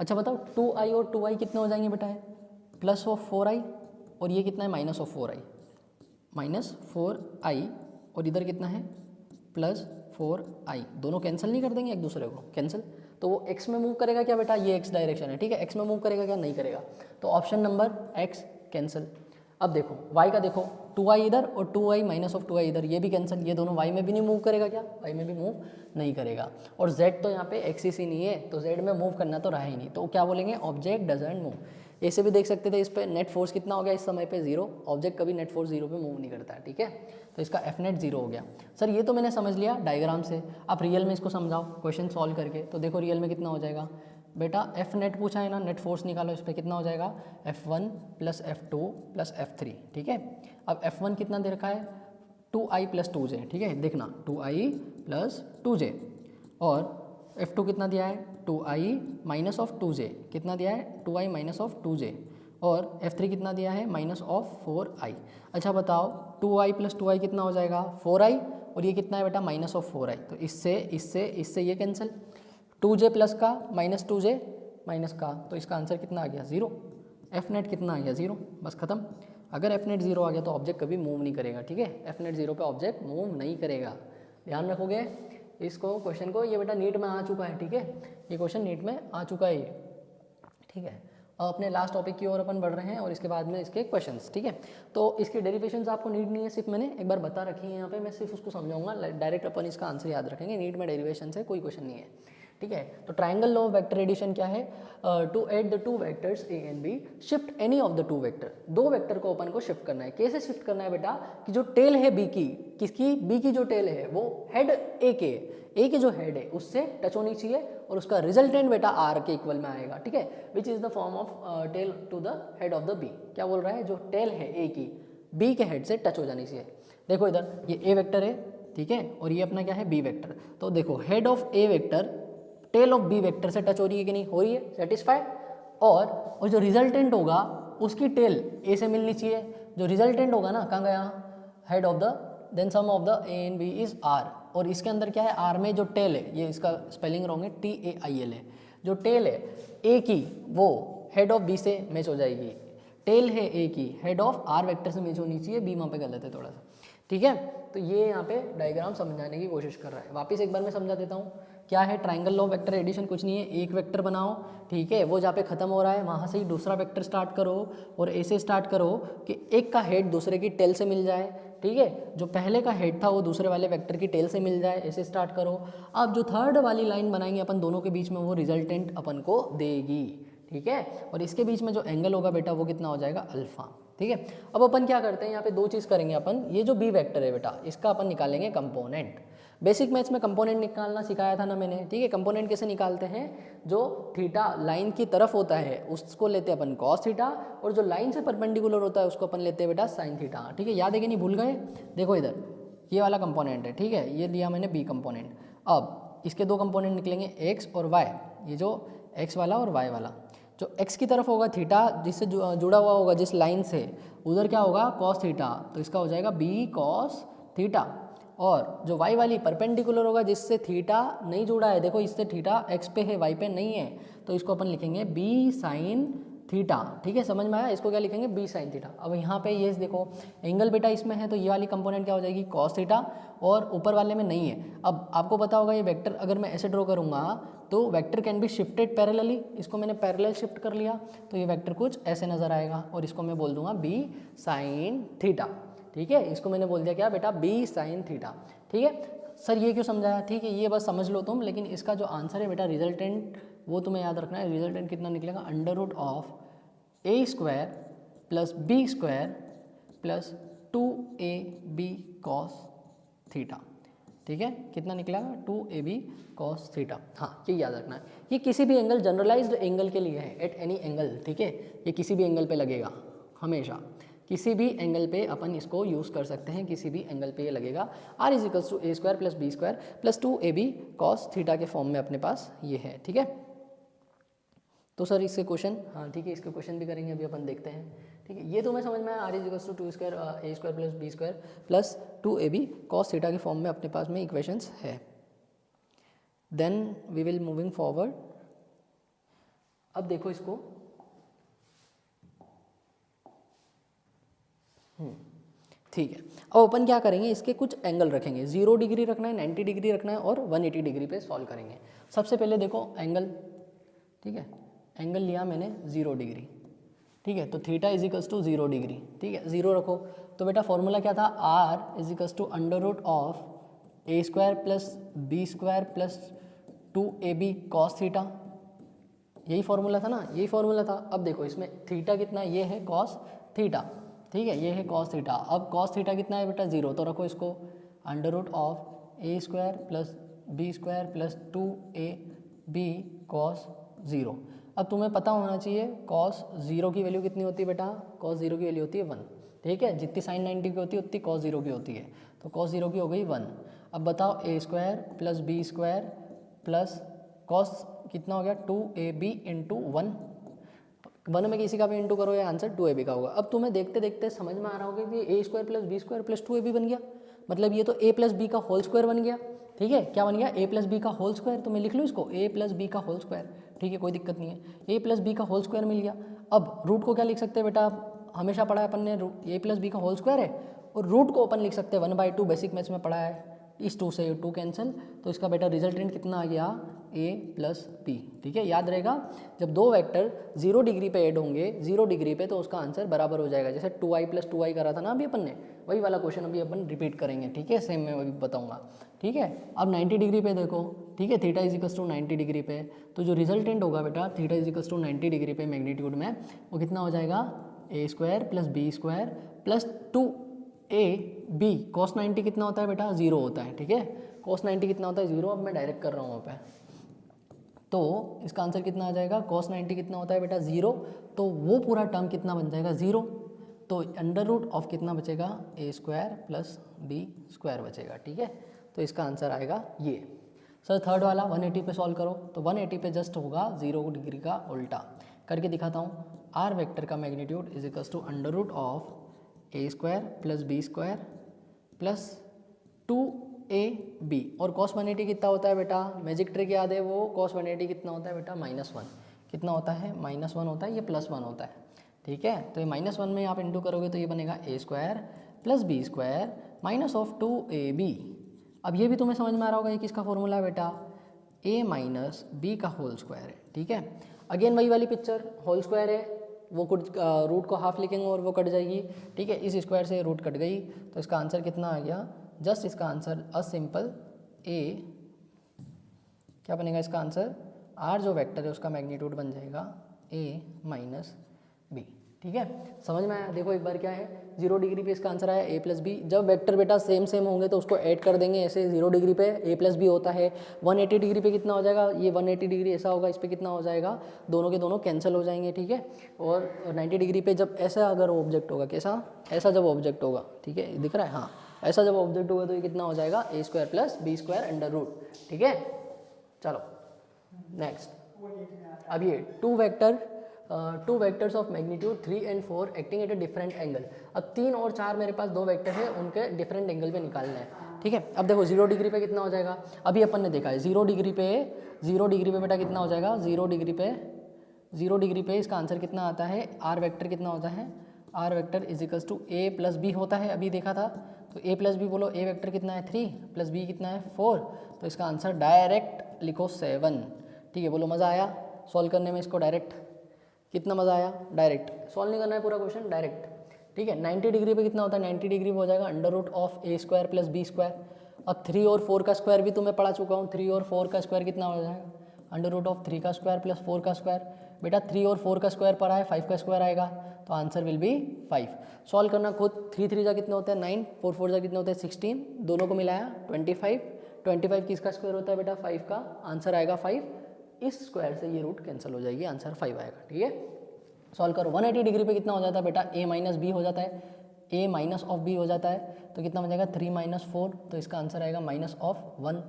अच्छा बताओ 2i और 2i कितने हो जाएंगे बेटा, है प्लस ऑफ 4i और ये कितना है, minus of 4i, minus 4i और इधर कितना है, प्लस 4i। दोनों कैंसिल नहीं कर देंगे एक दूसरे को, कैंसिल। तो वो x में मूव करेगा क्या बेटा, ये x डायरेक्शन है, ठीक है, x में मूव करेगा क्या, नहीं करेगा। तो ऑप्शन नंबर x कैंसिल। अब देखो y का देखो, 2i इधर और 2i माइनस ऑफ 2i इधर, ये भी कैंसिल। ये दोनों y में भी नहीं मूव करेगा क्या, y में भी मूव नहीं करेगा। और z तो यहाँ पे एक्सिस ही नहीं है, तो z में मूव करना तो रहा ही नहीं, तो क्या बोलेंगे, ऑब्जेक्ट डजंट मूव। ऐसे भी देख सकते थे, इस पर नेट फोर्स कितना हो गया इस समय पे 0, ऑब्जेक्ट कभी नेट फोर्स 0 पे मूव नहीं करता है, ठीक है। तो इसका एफ नेट 0 हो गया। सर ये तो मैंने समझ लिया डायग्राम से, आप रियल में इसको समझाओ क्वेश्चन सॉल्व करके। तो देखो रियल में कितना हो जाएगा बेटा, एफ नेट पूछा है ना, नेट फोर्स निकालो, इस पर कितना हो जाएगा, F1 plus F2 plus F3, ठीक है। अब F1 कितना दे रखा है, 2i प्लस 2j, ठीक है, देखना 2i प्लस 2j और F2 कितना दिया है, 2i माइनस ऑफ 2j, कितना दिया है, 2i माइनस ऑफ 2j और F3 कितना दिया है, माइनस ऑफ 4i। अच्छा बताओ 2i प्लस 2i कितना हो जाएगा, 4i और ये कितना है बेटा, माइनस ऑफ 4i। तो इससे इससे इससे ये कैंसिल, 2j प्लस का माइनस 2j माइनस का, तो इसका आंसर कितना आ गया, 0। एफ नेट कितना आ गया, 0, बस खत्म। अगर एफ नेट 0 आ गया तो ऑब्जेक्ट कभी मूव नहीं करेगा, ठीक है। एफ नेट 0 पे ऑब्जेक्ट मूव नहीं करेगा, ध्यान रखोगे इसको, क्वेश्चन को। ये बेटा नीट में आ चुका है, ठीक है, ये क्वेश्चन नीट में आ चुका है ये, ठीक है। अब अपने लास्ट टॉपिक की ओर अपन बढ़ रहे हैं और इसके बाद में इसके क्वेश्चंस, ठीक है। तो इसकी डेरिवेशंस आपको नीट नहीं है, सिर्फ मैंने एक बार बता रखी है यहाँ पे, मैं सिर्फ उसको समझाऊंगा, डायरेक्ट अपन इसका आंसर याद रखेंगे। नीट में डेरिवेशन से कोई क्वेश्चन नहीं है, ठीक है। तो triangle law of vector addition क्या है, to add the two vectors A and B, shift any of the two vector. दो वेक्टर को अपन को शिफ्ट करना है। कैसे शिफ्ट करना है बेटा, कि जो टेल है बी की, किसकी, बी की जो टेल है वो हेड ए के जो हेड है उससे टच होनी चाहिए और उसका रिजल्टेंट बेटा आर के इक्वल में आएगा, ठीक है, which is the form of tail to the head of the B. क्या बोल रहा है, जो टेल है ए की बी के हेड से टच हो जानी चाहिए। देखो इधर ये ए वेक्टर है, ठीक है, और ये अपना क्या है, बी वेक्टर। तो देखो head of A vector tail of B vector से टच हो रही है कि नहीं, हो रही है, सेटिस्फाइड। और जो रिजल्टेंट होगा उसकी टेल ए से मिलनी चाहिए। जो रिजल्टेंट होगा ना, कहाँ गया, head of the, then sum of the A and B is R. और इसके अंदर क्या है, आर में जो टेल है, ये इसका स्पेलिंग रॉन्ग है, TAIL है, जो टेल है ए की वो हेड ऑफ बी से मैच हो जाएगी। टेल है ए की, हेड ऑफ आर वेक्टर से मैच होनी चाहिए, बी वहाँ पे गलत है थोड़ा सा, ठीक है। तो ये यहाँ पे डायग्राम समझाने की कोशिश कर रहा है। वापस एक बार मैं समझा देता हूँ, क्या है ट्रायंगल लॉ वेक्टर एडिशन, कुछ नहीं है, एक वेक्टर बनाओ, ठीक है, वो जहाँ पे खत्म हो रहा है वहाँ से ही दूसरा वेक्टर स्टार्ट करो और ऐसे स्टार्ट करो कि एक का हेड दूसरे की टेल से मिल जाए, ठीक है, जो पहले का हेड था वो दूसरे वाले वेक्टर की टेल से मिल जाए, ऐसे स्टार्ट करो। अब जो थर्ड वाली लाइन बनाएंगे अपन दोनों के बीच में, वो रिजल्टेंट अपन को देगी, ठीक है। और इसके बीच में जो एंगल होगा बेटा वो कितना हो जाएगा, अल्फा, ठीक है। अब अपन क्या करते हैं, यहाँ पे दो चीज़ करेंगे अपन, ये जो बी वेक्टर है बेटा इसका अपन निकालेंगे कंपोनेंट। बेसिक मैथ्स में कंपोनेंट निकालना सिखाया था ना मैंने, ठीक है। कंपोनेंट कैसे निकालते हैं, जो थीटा लाइन की तरफ होता है उसको लेते हैं अपन कॉस थीटा, और जो लाइन से परपेंडिकुलर होता है उसको अपन लेते हैं बेटा साइन थीटा, ठीक है। याद है कि नहीं, भूल गए? देखो इधर ये वाला कंपोनेंट है, ठीक है, ये लिया मैंने बी कंपोनेंट। अब इसके दो कंपोनेंट निकलेंगे एक्स और वाई, ये जो एक्स वाला और वाई वाला। जो एक्स की तरफ होगा थीटा जिससे जुड़ा हुआ होगा जिस लाइन से, उधर क्या होगा कॉस थीटा, तो इसका हो जाएगा बी कॉस थीटा। और जो y वाली परपेंडिकुलर होगा जिससे थीटा नहीं जुड़ा है, देखो इससे थीटा x पे है y पे नहीं है, तो इसको अपन लिखेंगे b साइन थीटा, ठीक है। समझ में आया? इसको क्या लिखेंगे, b साइन थीटा। अब यहाँ पे ये देखो एंगल बेटा इसमें है, तो ये वाली कंपोनेंट क्या हो जाएगी कॉस थीटा, और ऊपर वाले में नहीं है। अब आपको पता होगा ये वेक्टर अगर मैं ऐसे ड्रॉ करूँगा तो vector can be shifted parallelly, इसको मैंने पैरेलल शिफ्ट कर लिया तो ये वेक्टर कुछ ऐसे नज़र आएगा, और इसको मैं बोल दूंगा b साइन थीटा, ठीक है। इसको मैंने बोल दिया क्या बेटा, b साइन थीटा, ठीक है। सर ये क्यों समझाया, ठीक है, ये बस समझ लो तुम, लेकिन इसका जो आंसर है बेटा रिजल्टेंट वो तुम्हें याद रखना है। रिजल्टेंट कितना निकलेगा, under root of a square plus b square plus 2ab cos theta, ठीक है। कितना निकलेगा, 2ab कॉस थीटा। हाँ ये याद रखना है, ये किसी भी एंगल जनरलाइज्ड एंगल के लिए है, एट एनी एंगल, ठीक है। ये किसी भी एंगल पे लगेगा, हमेशा किसी भी एंगल पे अपन इसको यूज़ कर सकते हैं, किसी भी एंगल पे ये लगेगा। r is equals to A square plus B square plus 2ab cos theta के फॉर्म में अपने पास ये है, ठीक है। तो सर इसके क्वेश्चन, हाँ ठीक है, इसके क्वेश्चन भी करेंगे अभी अपन, देखते हैं, ठीक है। ये तो मैं समझ में आया, r is equals to 2 square A square plus B square plus 2ab cos theta के फॉर्म में अपने पास में इक्वेशंस है। Then we will moving forward. अब देखो इसको, ठीक है। अब अपन क्या करेंगे, इसके कुछ एंगल रखेंगे, 0 डिग्री रखना है, 90 डिग्री रखना है और 180 डिग्री पे सॉल्व करेंगे। सबसे पहले देखो एंगल, ठीक है, एंगल लिया मैंने 0 डिग्री, ठीक है। तो theta is equals to 0 degree, ठीक है, 0 रखो। तो बेटा फॉर्मूला क्या था, r is equals to under root of A square plus B square plus 2ab cos theta, यही फॉर्मूला था ना, यही फॉर्मूला था। अब देखो इसमें थीटा कितना, ये है कॉस थीटा, ठीक है, ये है कॉस थीटा। अब कॉस थीटा कितना है बेटा, 0, तो रखो इसको under root of A square plus B square plus 2ab cos 0। अब तुम्हें पता होना चाहिए कॉस 0 की वैल्यू कितनी होती है बेटा, कॉस 0 की वैल्यू होती है 1, ठीक है। जितनी साइन 90 की होती है उतनी कॉस 0 की होती है, तो कॉस 0 की हो गई 1। अब बताओ A square plus B square plus cos कितना हो गया 2ab इंटू 1, 1 में किसी का भी इंटू करो या आंसर 2ab का होगा। अब तुम्हें देखते देखते समझ में आ रहा होगा कि A square plus B square plus 2ab बन गया, मतलब ये तो a प्लस बी का होल स्क्वायर बन गया, ठीक है। क्या बन गया, a प्लस बी का होल स्क्वायर, तो मैं लिख लूँ इसको a प्लस बी का होल स्क्वायर, ठीक है, कोई दिक्कत नहीं है, a प्लस बी का होल स्क्वायर मिल गया। अब रूट को क्या लिख सकते हैं बेटा, हमेशा पढ़ा है अपन ने, a प्लस बी का होल स्क्वायर है, और रूट को अपन लिख सकते हैं 1/2, बेसिक मैथ्स में पढ़ा है। इस 2 से 2 कैंसिल, तो इसका बेटा रिजल्टेंट कितना आ गया, a प्लस बी, ठीक है। याद रहेगा जब दो वेक्टर 0 डिग्री पे ऐड होंगे 0 डिग्री पे, तो उसका आंसर बराबर हो जाएगा। जैसे 2i प्लस 2i करा था ना अभी अपन ने, वही वाला क्वेश्चन अभी अपन रिपीट करेंगे, ठीक है, सेम मैं अभी बताऊंगा, ठीक है। अब 90 डिग्री पे देखो, ठीक है, theta is equals to 90 degree पे, तो जो रिजल्टेंट होगा बेटा theta is equals to 90 degree पे मैग्नीट्यूड में, वो कितना हो जाएगा, A square plus B square plus 2ab cos 90 कितना होता है बेटा, 0 होता है, ठीक है। कॉस 90 कितना होता है, 0। अब मैं डायरेक्ट कर रहा हूँ वहाँ पे, तो इसका आंसर कितना आ जाएगा, कॉस 90 कितना होता है बेटा, 0, तो वो पूरा टर्म कितना बन जाएगा, 0। तो अंडर रूट ऑफ कितना बचेगा, ए स्क्वायर प्लस बी स्क्वायर बचेगा, ठीक है। तो इसका आंसर आएगा ये। सर थर्ड वाला 180 पे सॉल्व करो, तो 180 पे जस्ट होगा 0 डिग्री का उल्टा करके दिखाता हूँ। आर वेक्टर का magnitude is equals to under root of A square plus B square plus 2ab, और cos 180 कितना होता है बेटा, मैजिक ट्रिक याद है वो, cos 180 कितना होता है बेटा, -1, कितना होता है, -1 होता है, ये +1 होता है, ठीक है। तो ये -1 में आप इंटू करोगे तो ये बनेगा A square plus B square minus of 2ab। अब ये भी तुम्हें समझ में आ रहा होगा ये किसका फॉर्मूला है बेटा, a माइनस बी का होल स्क्वायर है, ठीक है। अगेन वही वाली पिक्चर, होल स्क्वायर है, वो कुछ रूट को हाफ लिखेंगे और वो कट जाएगी, ठीक है। इस स्क्वायर से रूट कट गई, तो इसका आंसर कितना आ गया, जस्ट इसका आंसर अ सिंपल a, क्या बनेगा इसका आंसर, r जो वेक्टर है उसका मैग्नीट्यूड बन जाएगा a माइनस बी, ठीक है, समझ में आया। देखो एक बार क्या है, 0 डिग्री पे इसका आंसर आया a प्लस बी। जब वेक्टर बेटा सेम सेम होंगे तो उसको ऐड कर देंगे, ऐसे 0 डिग्री पे a प्लस बी होता है। 180 डिग्री पे कितना हो जाएगा, ये 180 डिग्री ऐसा होगा, इस पर कितना हो जाएगा, दोनों के दोनों कैंसिल हो जाएंगे। ठीक है, और 90 डिग्री पे जब ऐसा अगर ऑब्जेक्ट होगा, कैसा, ऐसा जब ऑब्जेक्ट होगा, ठीक है दिख रहा है, हाँ ऐसा जब ऑब्जेक्ट होगा तो ये कितना हो जाएगा, a square plus B square under root. ठीक है, चलो नेक्स्ट। अब ये two vectors of magnitude 3 and 4 acting at a different angle. अब 3 और 4 मेरे पास दो वेक्टर है, उनके डिफरेंट एंगल पे निकालना है। ठीक है, अब देखो 0 डिग्री पे कितना हो जाएगा, अभी अपन ने देखा है 0 डिग्री पे बेटा कितना हो जाएगा, 0 डिग्री पे इसका आंसर कितना आता है, आर वेक्टर कितना होता है, R vector is equals to A plus B होता है, अभी देखा था। तो a प्लस बी बोलो, a वेक्टर कितना है 3 प्लस b कितना है 4, तो इसका आंसर डायरेक्ट लिखो 7। ठीक है, बोलो मज़ा आया सॉल्व करने में इसको, डायरेक्ट कितना मज़ा आया, डायरेक्ट सॉल्व नहीं करना है पूरा क्वेश्चन, डायरेक्ट। ठीक है, 90 डिग्री पे कितना होता है, 90 डिग्री पे हो जाएगा under root of a square plus B square. अब 3 और 4 का स्क्वायर भी तो मैं पढ़ा चुका हूँ, 3 और 4 का स्क्वायर कितना हो जाएगा, अंडर रूट ऑफ 3 का स्क्वायर प्लस 4 का स्क्वायर। बेटा 3 और 4 का स्क्वायर पढ़ा है, 5 का स्क्वायर आएगा, तो आंसर विल बी 5। सॉल्व करना खुद, 3 3 जा कितने होते हैं 9, 4 4 जा कितने होते हैं 16, दोनों को मिलाया 25। 25 किसका स्क्वायर होता है बेटा 5 का, आंसर आएगा 5। इस स्क्वायर से ये रूट कैंसिल हो जाएगी, आंसर 5 आएगा। ठीक है, सॉल्व करो। 180 डिग्री पे कितना हो जाता है बेटा, a माइनस बी हो जाता है, a माइनस ऑफ बी हो जाता है, तो कितना हो जाएगा 3 माइनस 4, तो इसका आंसर आएगा माइनस ऑफ 1।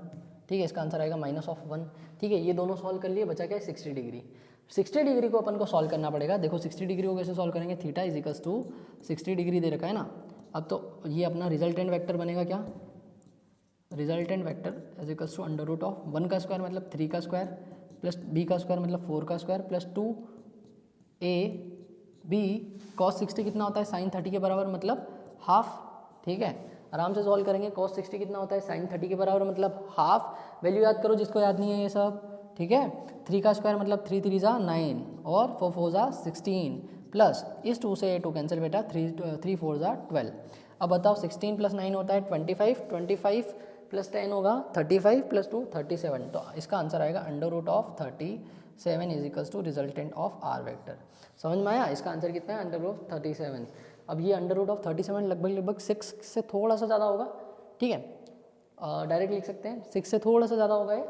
ठीक है, इसका आंसर आएगा माइनस ऑफ 1। ठीक है, ये दोनों सॉल्व कर लिए, बचा क्या है 60 डिग्री। 60 डिग्री को अपन को सॉल्व करना पड़ेगा। देखो 60 डिग्री को कैसे सॉल्व करेंगे, theta is equals to 60 degree दे रखा है ना। अब तो ये अपना रिजल्टेंट वेक्टर बनेगा क्या, resultant vector is equals to under root of 1 का स्क्वायर मतलब 3 का स्क्वायर प्लस b का स्क्वायर मतलब 4 का square plus 2a b cos 60 कितना होता है sin 30 के बराबर मतलब हाफ। ठीक है, आराम से सॉल्व करेंगे। cos 60 कितना होता है sin 30 के बराबर मतलब हाफ। वैल्यू याद करो जिसको याद नहीं है ये सब। ठीक है, 3 का स्क्वायर मतलब 3 3 जा 9 और 4 4 जा 16 प्लस इस 2 से 2 कैंसिल बेटा 3 4 जा 12। अब बताओ 16 प्लस 9 होता है 25, 25 प्लस 10 होगा 35 प्लस 2 37, तो इसका आंसर आएगा under root of 37 is equals to resultant of R vector. समझ में आया, इसका आंसर कितना है अंडर रूट 37। अब ये अंडर रूट ऑफ 37 लगभग 6 से थोड़ा सा ज़्यादा होगा। ठीक है, डायरेक्ट लिख सकते हैं 6 से थोड़ा सा ज़्यादा होगा ये,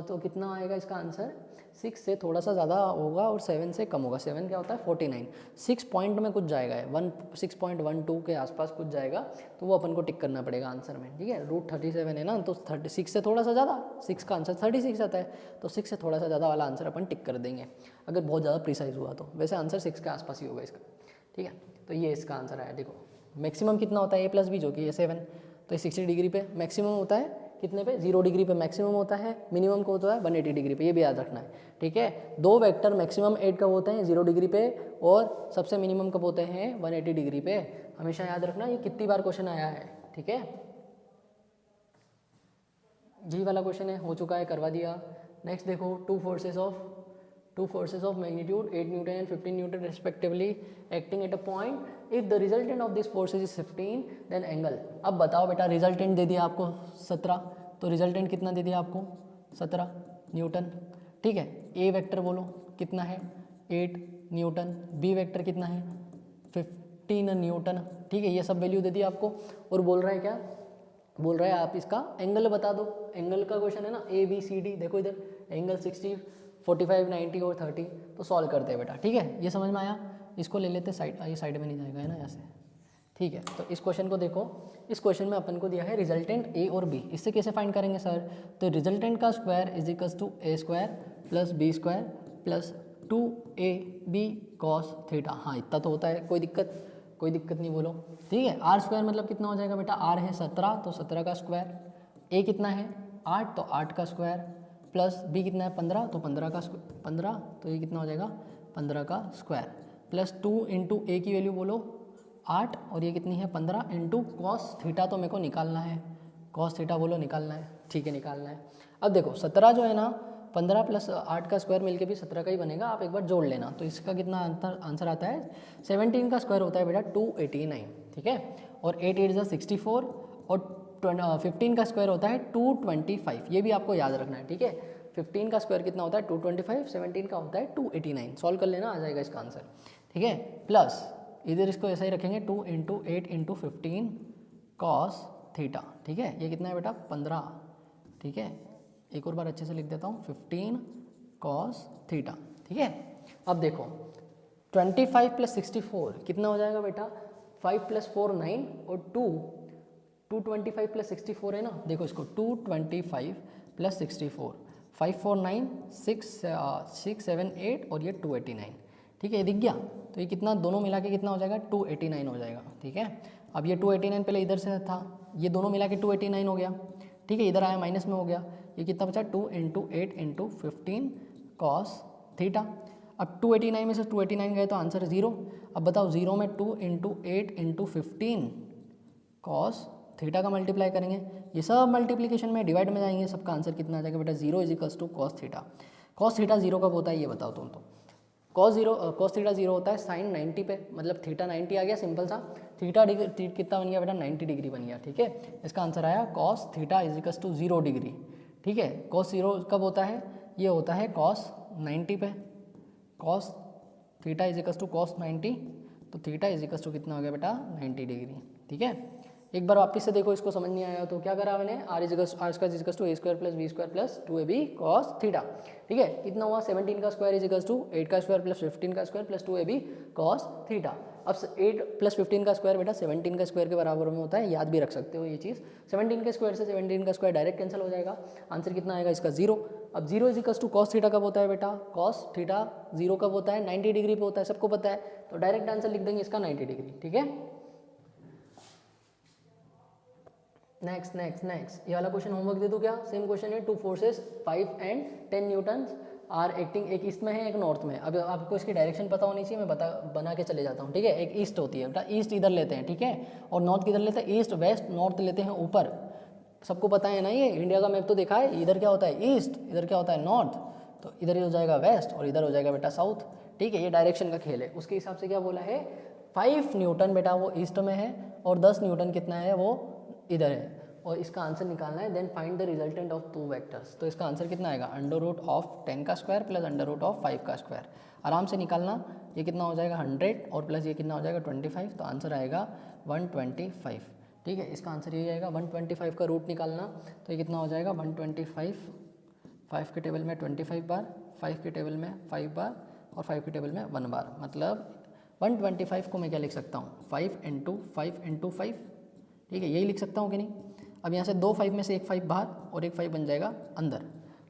तो कितना आएगा इसका आंसर, 6 से थोड़ा सा ज़्यादा होगा और 7 से कम होगा। 7 क्या होता है 49, 6 पॉइंट में कुछ जाएगा, 6.12 के आसपास कुछ जाएगा, तो वो अपन को टिक करना पड़ेगा आंसर में। ठीक है, रूट 37 है ना, तो 36 से थोड़ा सा ज़्यादा, 6 का आंसर 36 आता है, तो 6 से थोड़ा सा ज़्यादा वाला आंसर अपन टिक कर देंगे अगर बहुत ज़्यादा प्रिसाइज हुआ तो। वैसे आंसर 6 के आसपास ही होगा इसका। ठीक है, तो ये इसका आंसर आया। देखो मैक्सिमम कितना होता है a प्लस बी, जो कि ये 7, तो 60 डिग्री पे मैक्सिमम होता है कितने पे, 0 डिग्री पे मैक्सिमम होता है, मिनिमम को होता है 180 डिग्री पे, ये भी याद रखना है। ठीक है, दो वेक्टर मैक्सिमम 8 कब होते हैं 0 डिग्री पे और सबसे मिनिमम कब होते हैं 180 डिग्री पे, हमेशा याद रखना। ये कितनी बार क्वेश्चन आया है। ठीक है, यही वाला क्वेश्चन है, हो चुका है, करवा दिया। नेक्स्ट देखो, two forces of magnitude 8 newton and 15 newton respectively acting at a point, if the resultant of this forces is 15 then angle. अब बताओ बेटा, रिजल्टेंट दे दिया आपको 17, तो रिजल्टेंट कितना दे दिया आपको 17 न्यूटन। ठीक है, ए वेक्टर बोलो कितना है 8 न्यूटन, बी वेक्टर कितना है 15 न्यूटन। ठीक है, ये सब वैल्यू दे दी आपको, और बोल रहा है क्या, बोल रहा है आप इसका एंगल बता दो। एंगल का क्वेश्चन है ना, ए बी सी डी, देखो इधर एंगल 60, 45, 90 और 30, तो सॉल्व करते हैं बेटा। ठीक है, ये समझ में आया। इसको ले लेते साइड, ये साइड में नहीं जाएगा है ना यहाँ से। ठीक है, तो इस क्वेश्चन को देखो, इस क्वेश्चन में अपन को दिया है रिजल्टेंट ए और बी, इससे कैसे फाइंड करेंगे सर, तो रिजल्टेंट का square is equals to A square plus B square plus 2ab cos theta. हाँ इतना तो होता है, कोई दिक्कत नहीं बोलो। ठीक है, आर स्क्वायर मतलब कितना हो जाएगा बेटा, आर है 17, तो 17 का स्क्वायर, ए कितना है 8, तो 8 का स्क्वायर प्लस बी कितना है 15, तो 15 का 15, तो ये कितना हो जाएगा 15 का स्क्वायर प्लस 2 इंटू ए की वैल्यू बोलो 8 और ये कितनी है 15 इंटू कॉस थीटा, तो मेरे को निकालना है, कॉस थीटा बोलो निकालना है। ठीक है, निकालना है। अब देखो 17 जो है ना, 15 प्लस 8 का स्क्वायर मिलके भी 17 का ही बनेगा, आप एक बार जोड़ लेना, तो इसका कितना आंसर आता है 17 का स्क्वायर होता है बेटा 289। ठीक है, और 8 8 जा 64 और 15 का स्क्वायर होता है 225, ये भी आपको याद रखना है। ठीक है, 15 का स्क्वायर कितना होता है 225, 17 का होता है 289, सॉल्व कर लेना, आ जाएगा इसका आंसर। ठीक है, प्लस इधर इसको ऐसा ही रखेंगे 2 इंटू 8 इंटू 15 कॉस थीटा, ठीक है, ये कितना है बेटा 15, ठीक है, एक और बार अच्छे से लिख देता हूँ 15 कॉस थीटा, ठीक है। अब देखो 25 प्लस 64 कितना हो जाएगा बेटा, 5 प्लस 4 9 और 225 प्लस 64 है ना, देखो इसको 225 प्लस 64, 5 4 9 6 7 8 और ये 289, ठीक है, ये दिख गया। तो ये कितना दोनों मिला के कितना हो जाएगा 289 हो जाएगा, ठीक है। अब ये 289 पहले इधर से था, ये दोनों मिला के 289 हो गया, ठीक है, इधर आया माइनस में हो गया, ये कितना बचा 2 इंटू 8 इंटू 15 कॉस थीटा। अब 289 में से 289 गए तो आंसर 0। अब बताओ 0 में 2 इंटू 8 इंटू 15 कॉस थीटा का मल्टीप्लाई करेंगे, ये सब मल्टीप्लिकेशन में डिवाइड में जाएंगे, सबका आंसर कितना आ जाएगा बेटा 0 is equals to cos theta. Cos theta 0 कब होता है ये बताओ तुम तो। कॉस थीटा 0 होता है साइन 90 पे, मतलब थीटा 90 आ गया, सिंपल सा। थीटा डिग्री कितना बन गया बेटा 90 डिग्री बन गया, ठीक है। इसका आंसर आया cos theta is equals to 0 degree, ठीक है। कॉस 0 कब होता है, ये होता है कॉस 90 पे, cos theta is equals to cos 90, तो थीटा इज इक्वल्स टू कितना हो गया बेटा 90 डिग्री, ठीक है। एक बार वापस से देखो, इसको समझ नहीं आया तो क्या करा मैंने, R square is equals to A square plus B square plus 2ab cos theta, ठीक है। कितना हुआ 17 का स्क्वायर इज इक्वल्स टू 8 का स्क्वायर प्लस 15 का square plus 2ab cos theta. अब 8 प्लस 15 का स्क्वायर बेटा 17 का स्क्वायर के बराबर में होता है, याद भी रख सकते हो ये चीज़। 17 के स्क्वायर से 17 का स्क्वायर डायरेक्ट कैंसिल हो जाएगा, आंसर कितना आएगा इसका 0। अब 0 is equals to cos theta कब होता है बेटा, कॉस थीटा 0 कब होता है 90 डिग्री पे होता है, सबको पता है, तो डायरेक्ट आंसर लिख देंगे इसका 90 डिग्री, ठीक है। नेक्स्ट ये वाला क्वेश्चन होमवर्क दे दूं क्या, सेम क्वेश्चन है। 2 forces 5 and 10 newtons are acting, एक ईस्ट में है एक नॉर्थ में। अब आपको इसकी डायरेक्शन पता होनी चाहिए, मैं बना के चले जाता हूँ, ठीक है। एक ईस्ट होती है बेटा, ईस्ट इधर लेते हैं, ठीक है, और नॉर्थ किधर लेते हैं, ईस्ट वेस्ट नॉर्थ लेते हैं ऊपर, सबको पता है ना, ये इंडिया का मैप तो देखा है, इधर क्या होता है ईस्ट, इधर क्या होता है नॉर्थ, तो इधर हो जाएगा वेस्ट और इधर हो जाएगा बेटा साउथ, ठीक है। ये डायरेक्शन का खेल है, उसके हिसाब से क्या बोला है 5 न्यूटन बेटा वो ईस्ट में है और 10 न्यूटन कितना है वो इधर है, और इसका आंसर निकालना है। Then find the resultant of 2 vectors, तो इसका आंसर कितना आएगा अंडर रूट ऑफ 10 का square plus under root of 5 का स्क्वायर, आराम से निकालना। ये कितना हो जाएगा 100 और प्लस ये कितना हो जाएगा 25, तो आंसर आएगा 125, ठीक है। इसका आंसर यही आएगा 125 का रूट निकालना, तो ये कितना हो जाएगा 125, 5 के टेबल में 25 बार, 5 के टेबल में 5 बार और 5 के टेबल में 1 बार, मतलब 125 को मैं क्या लिख सकता हूँ 5 इंटू 5, ठीक है, यही लिख सकता हूँ कि नहीं। अब यहाँ से 2 5 में से एक 5 बाहर और एक 5 बन जाएगा अंदर,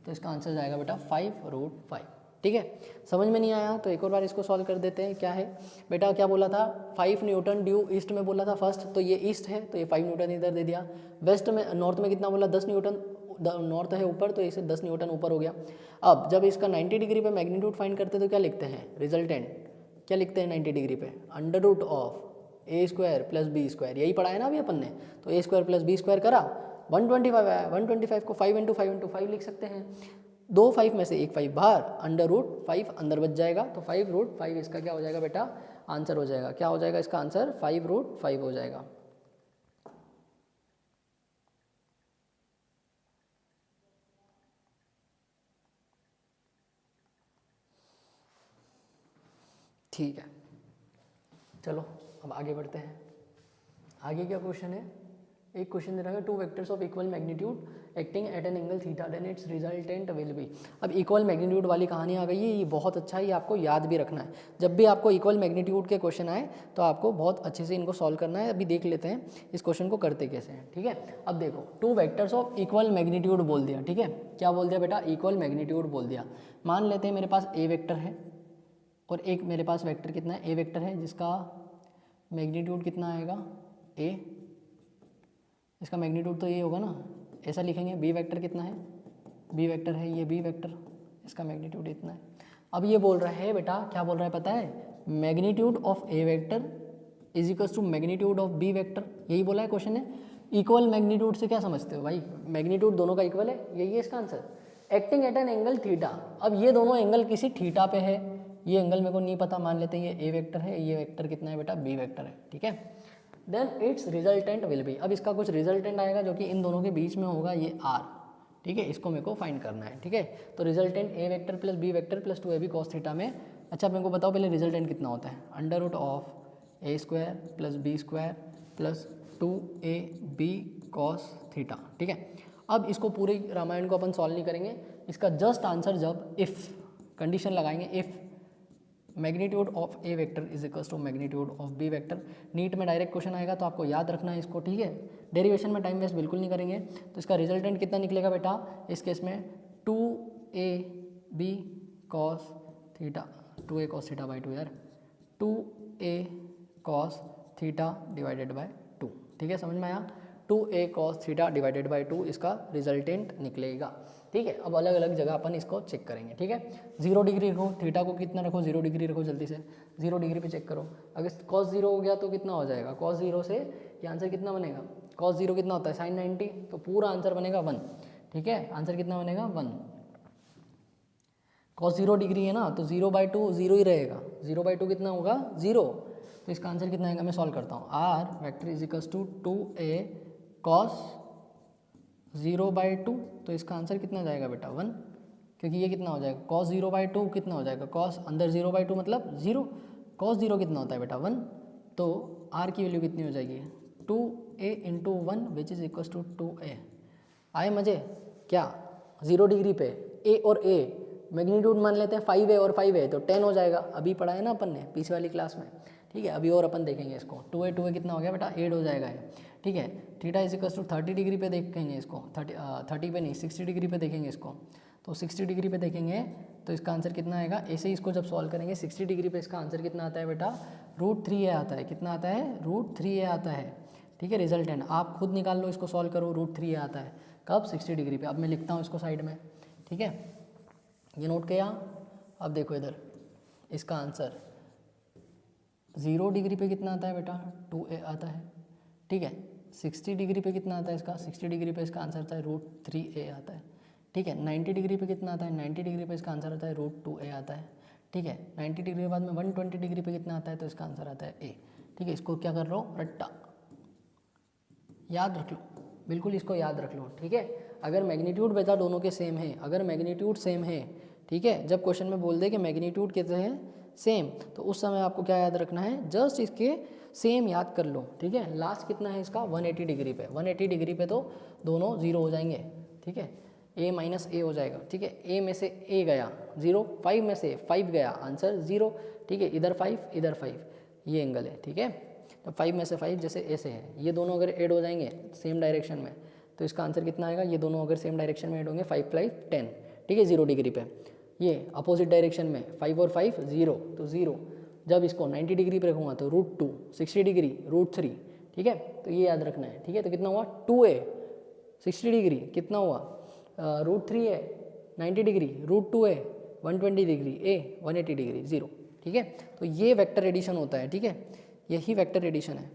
तो इसका आंसर जाएगा बेटा 5√5, ठीक है। समझ में नहीं आया तो एक और बार इसको सॉल्व कर देते हैं। क्या है बेटा, क्या बोला था 5 न्यूटन ड्यू ईस्ट में बोला था फर्स्ट, तो ये ईस्ट है तो ये 5 न्यूटन इधर दे दिया। वेस्ट में नॉर्थ में कितना बोला 10 न्यूटन, नॉर्थ है ऊपर तो इसे 10 न्यूटन ऊपर हो गया। अब जब इसका 90 डिग्री पे मैग्नीट्यूड फाइंड करते हैं तो क्या लिखते हैं रिजल्टेंट, क्या लिखते हैं 90 डिग्री पे under root of A square plus B square, यही पढ़ा है ना अभी अपन ने, तो A square plus B square करा 125 आया, 125 को 5 इंटू 5 लिख सकते हैं। 2 5 में से एक 5 बाहर, अंडर रूट 5 अंदर बच जाएगा, तो 5√5 इसका क्या हो जाएगा बेटा आंसर हो जाएगा। क्या हो जाएगा इसका आंसर 5√5 हो जाएगा। ठीक है, चलो अब आगे बढ़ते हैं। आगे क्या क्वेश्चन है, एक क्वेश्चन दे रहा है 2 vectors of equal magnitude acting at an angle theta then its resultant will be. अब इक्वल मैग्नीट्यूड वाली कहानी आ गई है, ये बहुत अच्छा है, ये आपको याद भी रखना है। जब भी आपको इक्वल मैग्नीट्यूड के क्वेश्चन आए तो आपको बहुत अच्छे से इनको सॉल्व करना है। अभी देख लेते हैं इस क्वेश्चन को करते कैसे हैं, ठीक है। अब देखो 2 वेक्टर्स ऑफ इक्वल मैग्नीट्यूड बोल दिया, ठीक है। क्या बोल दिया बेटा इक्वल मैग्नीट्यूड बोल दिया। मान लेते हैं मेरे पास ए वेक्टर है और एक मेरे पास वेक्टर कितना है ए वेक्टर है, जिसका मैग्नीट्यूड कितना आएगा ए, इसका मैग्नीट्यूड तो ये होगा ना, ऐसा लिखेंगे। बी वेक्टर कितना है, बी वेक्टर है ये बी वेक्टर, इसका मैग्नीट्यूड इतना है। अब ये बोल रहा है बेटा, क्या बोल रहा है पता है, magnitude of A vector is equals to magnitude of B vector, यही बोला है क्वेश्चन है। इक्वल मैग्नीट्यूड से क्या समझते हो भाई, मैग्नीट्यूड दोनों का इक्वल है, यही है इसका answer. Acting at an angle theta, अब ये दोनों एंगल किसी थीटा पे है, ये एंगल मेरे को नहीं पता, मान लेते हैं ये ए वेक्टर है, ये वेक्टर कितना है बेटा बी वेक्टर है, ठीक है। Then its resultant will be, अब इसका कुछ रिजल्टेंट आएगा जो कि इन दोनों के बीच में होगा, ये आर, ठीक है, इसको मेरे को फाइंड करना है, ठीक है। तो resultant A vector plus B vector plus 2ab cos theta में अच्छा मेरे को बताओ पहले रिजल्टेंट कितना होता है, under root of A square plus B square plus 2ab cos theta, ठीक है। अब इसको पूरे रामायण को अपन सॉल्व नहीं करेंगे, इसका जस्ट आंसर जब इफ़ कंडीशन लगाएंगे, if magnitude of A vector is equals to magnitude of B vector, NEET में डायरेक्ट क्वेश्चन आएगा तो आपको याद रखना है इसको, ठीक है। डेरिवेशन में टाइम वेस्ट बिल्कुल नहीं करेंगे। तो इसका रिजल्टेंट कितना निकलेगा बेटा इस केस में 2ab cos theta, 2a cos theta by 2 यार, 2a cos theta divided by 2, ठीक है, समझ में आया। 2a cos theta divided by 2 इसका रिजल्टेंट निकलेगा, ठीक है। अब अलग अलग जगह अपन इसको चेक करेंगे, ठीक है। 0 डिग्री रखो, थीटा को कितना रखो, 0 डिग्री रखो, जल्दी से 0 डिग्री पे चेक करो। अगर cos 0 हो गया तो कितना हो जाएगा, cos 0 से ये आंसर कितना बनेगा, cos 0 कितना होता है sin 90, तो पूरा आंसर बनेगा 1, ठीक है। आंसर कितना बनेगा 1। cos 0 डिग्री है ना, तो 0/2 0 ही रहेगा, 0/2 कितना होगा 0, तो इसका आंसर कितना आएगा, मैं सॉल्व करता हूँ। r vector is equals to 2a cos 0/2, तो इसका आंसर कितना जाएगा बेटा 1, क्योंकि ये कितना हो जाएगा cos 0/2 कितना हो जाएगा, cos अंदर 0/2 मतलब 0, cos 0 कितना होता है बेटा 1, तो r की वैल्यू कितनी हो जाएगी 2a into 1 which is equals to 2a। आए मजे क्या, 0 डिग्री पे a और a मैग्नीट्यूड मान लेते हैं 5a और 5a तो 10 हो जाएगा, अभी पढ़ा है ना अपन ने पीछे वाली क्लास में, ठीक है। अभी और अपन देखेंगे इसको, 2a कितना हो गया बेटा 8 हो जाएगा ये, ठीक है। Theta is equals to 30 degree पे देखेंगे इसको, 30 पे नहीं 60 डिग्री पे देखेंगे इसको, तो 60 डिग्री पे देखेंगे तो इसका आंसर कितना आएगा, ऐसे ही इसको जब सॉल्व करेंगे 60 डिग्री पे इसका आंसर कितना आता है बेटा √3a आता है, कितना आता है √3a आता है, ठीक है। रिजल्टेंट आप खुद निकाल लो, इसको सॉल्व करो, √3a आता है कब 60 डिग्री पे। अब मैं लिखता हूँ इसको साइड में, ठीक है, ये नोट किया। अब देखो इधर इसका आंसर 0 डिग्री पे कितना आता है बेटा 2a आता है, ठीक है। 60 डिग्री पे कितना आता है इसका, 60 डिग्री पे इसका आंसर आता है √3a आता है, ठीक है। 90 डिग्री पे कितना आता है, 90 डिग्री पे इसका आंसर आता है √2a आता है, ठीक है। 90 डिग्री के बाद में 120 डिग्री पे कितना आता है, तो इसका आंसर आता है a, ठीक है। इसको क्या कर लो रट्टा याद रख लो, बिल्कुल इसको याद रख लो, ठीक है। अगर मैग्नीट्यूड बेटा दोनों के सेम है, अगर मैग्नीट्यूड सेम है, ठीक है, जब क्वेश्चन में बोल दे कि मैग्नीट्यूड कितने हैं सेम, तो उस समय आपको क्या याद रखना है, जस्ट इसके सेम याद कर लो, ठीक है। लास्ट कितना है इसका 180 डिग्री पे, 180 डिग्री पे तो दोनों 0 हो जाएंगे, ठीक है, a माइनस a हो जाएगा, ठीक है। a में से a गया 0, 5 में से 5 गया, आंसर 0, ठीक है। इधर 5 इधर 5, ये एंगल है, ठीक है। तो 5 में से 5 जैसे ऐसे है, ये दोनों अगर ऐड हो जाएंगे सेम डायरेक्शन में तो इसका आंसर कितना आएगा, ये दोनों अगर सेम डायरेक्शन में ऐड होंगे 5 5 10, ठीक है, 0 डिग्री पे। ये अपोजिट डायरेक्शन में 5 और 5 0, तो 0। जब इसको 90 डिग्री पे रखूँगा तो √2, 60 डिग्री √3, ठीक है। तो ये याद रखना है, ठीक है। तो कितना हुआ 2a 60 डिग्री कितना हुआ √3a, 90 degree √2a, 120 degree a, 180 degree 0, ठीक है। तो ये वेक्टर एडिशन होता है, ठीक है, यही वेक्टर एडिशन है,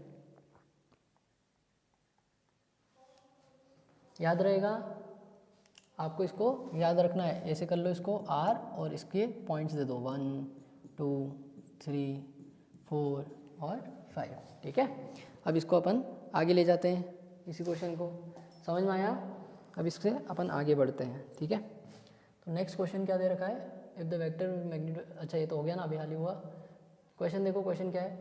याद रहेगा आपको, इसको याद रखना है। ऐसे कर लो इसको r और इसके पॉइंट्स दे दो 1 2 3 4 और 5, ठीक है। अब इसको अपन आगे ले जाते हैं, इसी क्वेश्चन को समझ में आया। अब इससे अपन आगे बढ़ते हैं, ठीक है। तो नेक्स्ट क्वेश्चन क्या दे रखा है, इफ़ द वेक्टर मैग्नीट्यूड, अच्छा ये तो हो गया ना, अभी हाल ही हुआ। क्वेश्चन देखो, क्वेश्चन क्या है,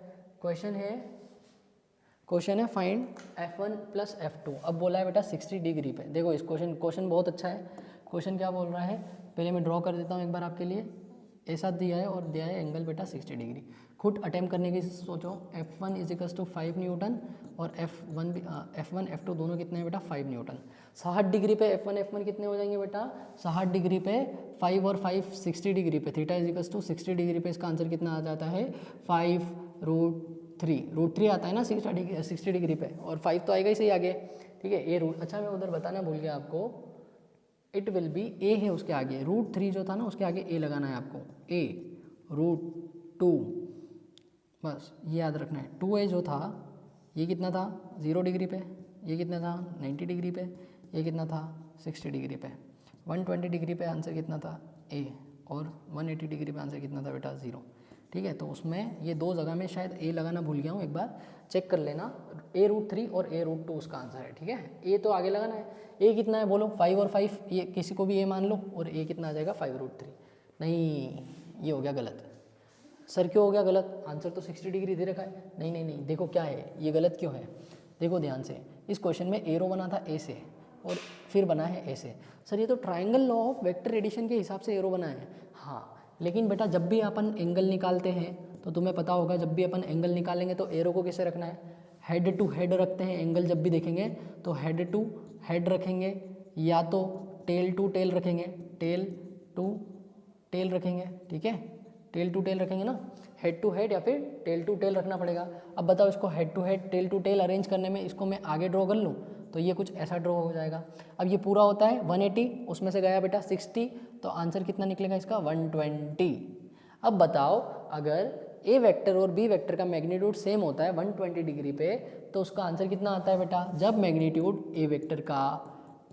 क्वेश्चन है फाइंड f1 प्लस f2। अब बोला है बेटा 60 डिग्री पे। देखो इस क्वेश्चन बहुत अच्छा है। क्वेश्चन क्या बोल रहा है, पहले मैं ड्रॉ कर देता हूँ एक बार आपके लिए। ऐसा दिया है और दिया है एंगल बेटा 60 डिग्री। खुद अटेम्प्ट करने की सोचो। f1 is equals to 5 Newton और f1 f2 दोनों कितने हैं बेटा 5 न्यूटन। 60 डिग्री पे f1 कितने हो जाएंगे बेटा 60 डिग्री पे 5 और 5 60 डिग्री पे, theta is equals to 60 degree पे इसका आंसर कितना आ जाता है 5√3 आता है ना 60 डिग्री पे, और 5 तो आएगा ही सही आगे, ठीक है। ये रूट, अच्छा मैं उधर बताना भूल गया आपको, इट विल बी a है उसके आगे, √3 जो था ना उसके आगे a लगाना है आपको, a√2, बस ये याद रखना है। 2a जो था ये कितना था 0 डिग्री पे, ये कितना था 90 डिग्री पे, ये कितना था 60 डिग्री पे। 120 डिग्री पे आंसर कितना था a, और 180 डिग्री पे आंसर कितना था बेटा 0, ठीक है। तो उसमें ये दो जगह में शायद a लगाना भूल गया हूँ, एक बार चेक कर लेना। a√3 और a√2 उसका आंसर है, ठीक है। a तो आगे लगाना है, a कितना है बोलो 5 और 5, ये किसी को भी a मान लो, और a कितना आ जाएगा 5√3। नहीं ये हो गया गलत, सर क्यों हो गया गलत, आंसर तो 60 डिग्री दे रखा है। नहीं नहीं नहीं, देखो क्या है, ये गलत क्यों है, देखो ध्यान से, इस क्वेश्चन में एरो बना था ए से और फिर बना है ए से। सर ये तो triangle law of vector addition के हिसाब से एरो बना है। हाँ लेकिन बेटा जब भी अपन एंगल निकालते हैं तो तुम्हें पता होगा, जब भी अपन एंगल निकालेंगे तो एरो को कैसे रखना है, हेड टू हेड रखते हैं एंगल। जब भी देखेंगे तो हेड टू हेड रखेंगे या तो टेल टू टेल रखेंगे, टेल टू टेल रखेंगे, ठीक है, टेल टू टेल रखेंगे ना, हेड टू हेड या फिर टेल टू टेल रखना पड़ेगा। अब बताओ इसको head to head tail to tail arrange करने में इसको मैं आगे ड्रॉ कर लूँ तो ये कुछ ऐसा ड्रॉ हो जाएगा। अब ये पूरा होता है 180, उसमें से गया बेटा 60, तो आंसर कितना निकलेगा इसका 120। अब बताओ अगर ए वेक्टर और बी वेक्टर का मैग्नीट्यूड सेम होता है 120 डिग्री पे तो उसका आंसर कितना आता है बेटा, जब मैग्नीट्यूड ए वेक्टर का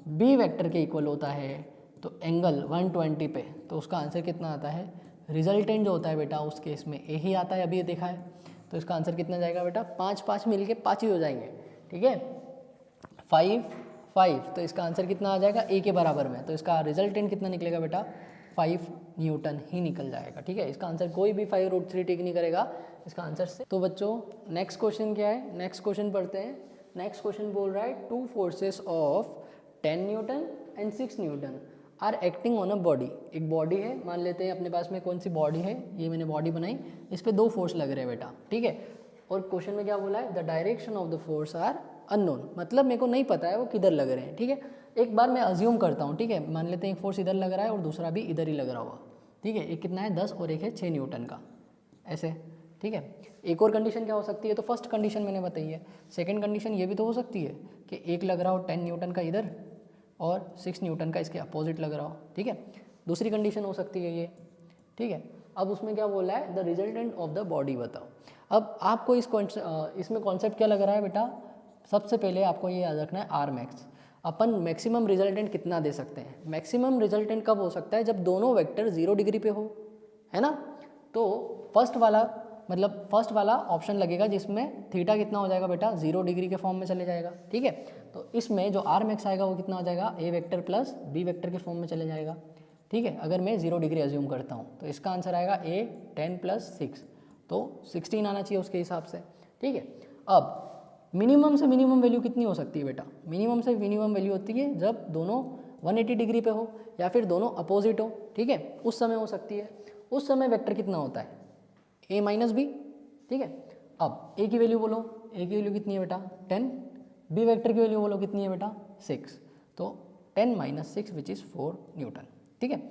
बी वेक्टर के इक्वल होता है तो एंगल 120 पे, तो उसका आंसर कितना आता है, रिजल्टेंट जो होता है बेटा उस केस में ए ही आता है, अभी ये देखा है। तो इसका आंसर कितना जाएगा बेटा, 5 5 मिल के 5 ही हो जाएंगे, ठीक है, 5 5, तो इसका आंसर कितना आ जाएगा ए के बराबर में, तो इसका रिजल्टेंट कितना निकलेगा बेटा 5 न्यूटन ही निकल जाएगा, ठीक है। इसका आंसर कोई भी 5√3 टिक नहीं करेगा इसका आंसर से। तो बच्चों नेक्स्ट क्वेश्चन क्या है, नेक्स्ट क्वेश्चन पढ़ते हैं। नेक्स्ट क्वेश्चन बोल रहा है 2 forces of 10 newton and 6 newton are acting on a body. एक बॉडी है, मान लेते हैं अपने पास में कौन सी बॉडी है, ये मैंने बॉडी बनाई, इस पर 2 फोर्स लग रहे हैं बेटा, ठीक है। और क्वेश्चन में क्या बोला है, the direction of the force are unknown, मतलब मेरे को नहीं पता है वो किधर लग रहे हैं, ठीक है। एक बार मैं अज्यूम करता हूँ, ठीक है, मान लेते हैं एक फोर्स इधर लग रहा है और दूसरा भी इधर ही लग रहा हुआ, ठीक है। एक कितना है 10 और एक है 6 न्यूटन का, ऐसे, ठीक है। एक और कंडीशन क्या हो सकती है, तो फर्स्ट कंडीशन मैंने बताई है। सेकंड कंडीशन ये भी तो हो सकती है कि एक लग रहा हो 10 न्यूटन का इधर और 6 न्यूटन का इसके अपोजिट लग रहा हो, ठीक है। दूसरी कंडीशन हो सकती है ये, ठीक है। अब उसमें क्या बोला है, the resultant of the body बताओ। अब आपको इसमें कॉन्सेप्ट क्या लग रहा है बेटा, सबसे पहले आपको ये याद रखना है आर मैक्स। अपन मैक्सिमम रिजल्टेंट कितना दे सकते हैं, मैक्सिमम रिजल्टेंट कब हो सकता है, जब दोनों वेक्टर 0 डिग्री पे हो, है ना। तो फर्स्ट वाला ऑप्शन लगेगा जिसमें थीटा कितना हो जाएगा बेटा 0 डिग्री के फॉर्म में चले जाएगा, ठीक है। तो इसमें जो आर मैक्स आएगा वो कितना हो जाएगा, ए वेक्टर प्लस बी वेक्टर के फॉर्म में चले जाएगा, ठीक है। अगर मैं 0 डिग्री अज्यूम करता हूँ तो इसका आंसर आएगा ए 10 + 6, तो 16 आना चाहिए उसके हिसाब से, ठीक है। अब मिनिमम से मिनिमम वैल्यू कितनी हो सकती है बेटा, मिनिमम से मिनिमम वैल्यू होती है जब दोनों 180 डिग्री पे हो या फिर दोनों अपोजिट हो, ठीक है, उस समय हो सकती है। उस समय वेक्टर कितना होता है, a - b, ठीक है। अब a की वैल्यू बोलो, a की वैल्यू कितनी है बेटा 10, b वेक्टर की वैल्यू बोलो कितनी है बेटा 6, तो 10 - 6 विच इज़ 4 न्यूटन, ठीक है।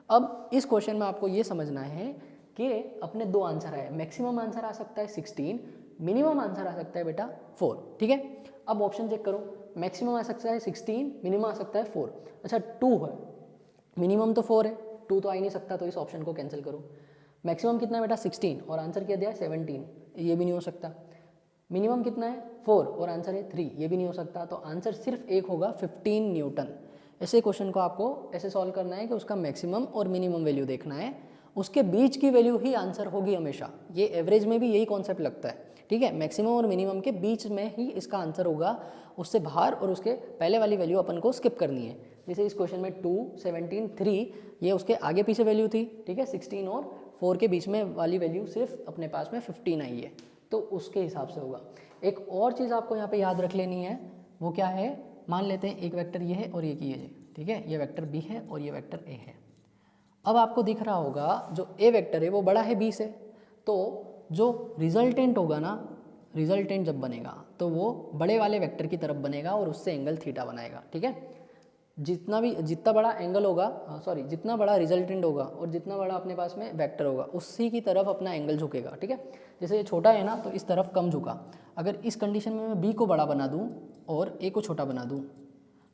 अब इस क्वेश्चन में आपको ये समझना है कि अपने 2 आंसर आए, मैक्सिमम आंसर आ सकता है 16, मिनिमम आंसर आ सकता है बेटा 4, ठीक है। अब ऑप्शन चेक करो, मैक्सिमम आ सकता है 16, मिनिमम आ सकता है 4, अच्छा 2 है, मिनिमम तो 4 है, 2 तो आ ही नहीं सकता, तो इस ऑप्शन को कैंसिल करो। मैक्सिमम कितना है बेटा 16 और आंसर क्या दिया है 17, ये भी नहीं हो सकता। मिनिमम कितना है 4 और आंसर है 3, ये भी नहीं हो सकता, तो आंसर सिर्फ एक होगा 15 न्यूटन। ऐसे क्वेश्चन को आपको ऐसे सॉल्व करना है कि उसका मैक्सिमम और मिनिमम वैल्यू देखना है, उसके बीच की वैल्यू ही आंसर होगी हमेशा। ये एवरेज में भी यही कॉन्सेप्ट लगता है, ठीक है, मैक्सिमम और मिनिमम के बीच में ही इसका आंसर होगा, उससे बाहर और उसके पहले वाली वैल्यू अपन को स्किप करनी है। जैसे इस क्वेश्चन में 2, 17, 3, ये उसके आगे पीछे वैल्यू थी, ठीक है, 16 और 4 के बीच में वाली वैल्यू सिर्फ अपने पास में 15 आई है, तो उसके हिसाब से होगा। एक और चीज़ आपको यहाँ पे याद रख लेनी है, वो क्या है, मान लेते हैं एक वेक्टर ये है और एक ये है, ठीक है, ये वेक्टर बी है और ये वेक्टर ए है। अब आपको दिख रहा होगा जो ए वेक्टर है वो बड़ा है बी से, तो जो रिजल्टेंट होगा ना, रिजल्टेंट जब बनेगा तो वो बड़े वाले वेक्टर की तरफ बनेगा और उससे एंगल थीटा बनाएगा, ठीक है। जितना बड़ा एंगल होगा, जितना बड़ा रिजल्टेंट होगा और जितना बड़ा अपने पास में वेक्टर होगा उसी की तरफ अपना एंगल झुकेगा, ठीक है। जैसे ये छोटा है ना तो इस तरफ कम झुका, अगर इस कंडीशन में मैं बी को बड़ा बना दूँ और ए को छोटा बना दूँ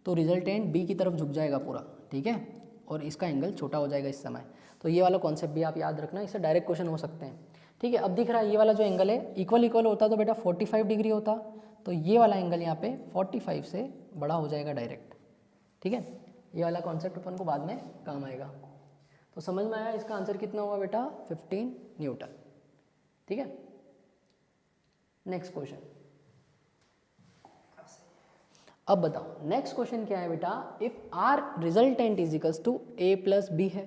तो रिजल्टेंट बी की तरफ झुक जाएगा पूरा, ठीक है, और इसका एंगल छोटा हो जाएगा इस समय। तो ये वाला कॉन्सेप्ट भी आप याद रखना, इससे डायरेक्ट क्वेश्चन हो सकते हैं, ठीक है। अब दिख रहा है ये वाला जो एंगल है इक्वल होता तो बेटा 45 डिग्री होता, तो ये वाला एंगल यहाँ पे 45 से बड़ा हो जाएगा डायरेक्ट, ठीक है। ये वाला कॉन्सेप्ट अपन को बाद में काम आएगा। तो समझ में आया, इसका आंसर कितना होगा बेटा 15 न्यूटन, ठीक है। नेक्स्ट क्वेश्चन, अब बताओ नेक्स्ट क्वेश्चन क्या है बेटा, if R resultant is equals to A plus B है,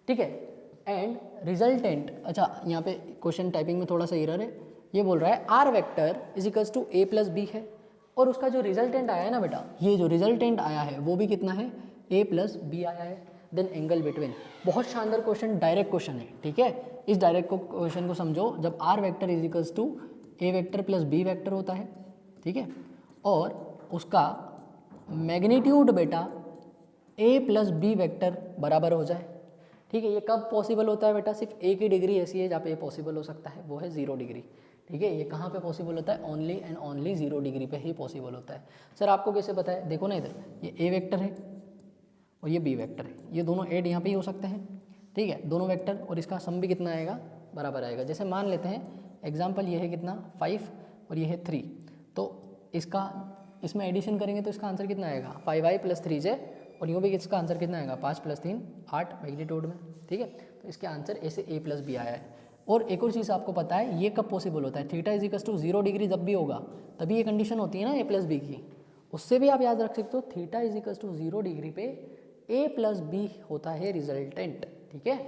ठीक है। एंड रिजल्टेंट, अच्छा यहाँ पे क्वेश्चन टाइपिंग में थोड़ा सा एरर है, ये बोल रहा है R vector is equals to A plus B है, और उसका जो रिजल्टेंट आया है ना बेटा, ये जो रिजल्टेंट आया है वो भी कितना है, ए प्लस बी आया है। देन एंगल बिटवीन, बहुत शानदार क्वेश्चन, डायरेक्ट क्वेश्चन है, ठीक है। इस डायरेक्ट क्वेश्चन को समझो, जब R vector is equals to A vector plus B vector होता है, ठीक है, और उसका मैग्नीट्यूड बेटा ए प्लस बी वेक्टर बराबर हो जाए, ठीक है। ये कब पॉसिबल होता है बेटा, सिर्फ एक ही डिग्री ऐसी है जहाँ पे ये पॉसिबल हो सकता है, वो है 0 डिग्री, ठीक है। ये कहाँ पे पॉसिबल होता है, ओनली एंड ओनली 0 डिग्री पे ही पॉसिबल होता है। सर आपको कैसे पता है, देखो ना इधर, ये ए वेक्टर है और ये बी वेक्टर है, ये दोनों एड यहाँ पे ही हो सकते हैं, ठीक है, दोनों वेक्टर, और इसका सम भी कितना आएगा, बराबर आएगा। जैसे मान लेते हैं एग्जाम्पल, ये है कितना 5 और ये है 3, तो इसका इसमें एडिशन करेंगे तो इसका आंसर कितना आएगा 5i + 3j, और यूँ भी इसका आंसर कितना आएगा 5 + 3 8 मैग्नीट्यूड में, ठीक है। तो इसके आंसर ऐसे a + b आया है। और एक और चीज़ आपको पता है, ये कब पॉसिबल होता है, theta is equals to 0 degree जब भी होगा तभी ये कंडीशन होती है ना a + b की, उससे भी आप याद रख सकते हो, theta is equals to 0 degree पे a + b होता है रिजल्टेंट, ठीक है,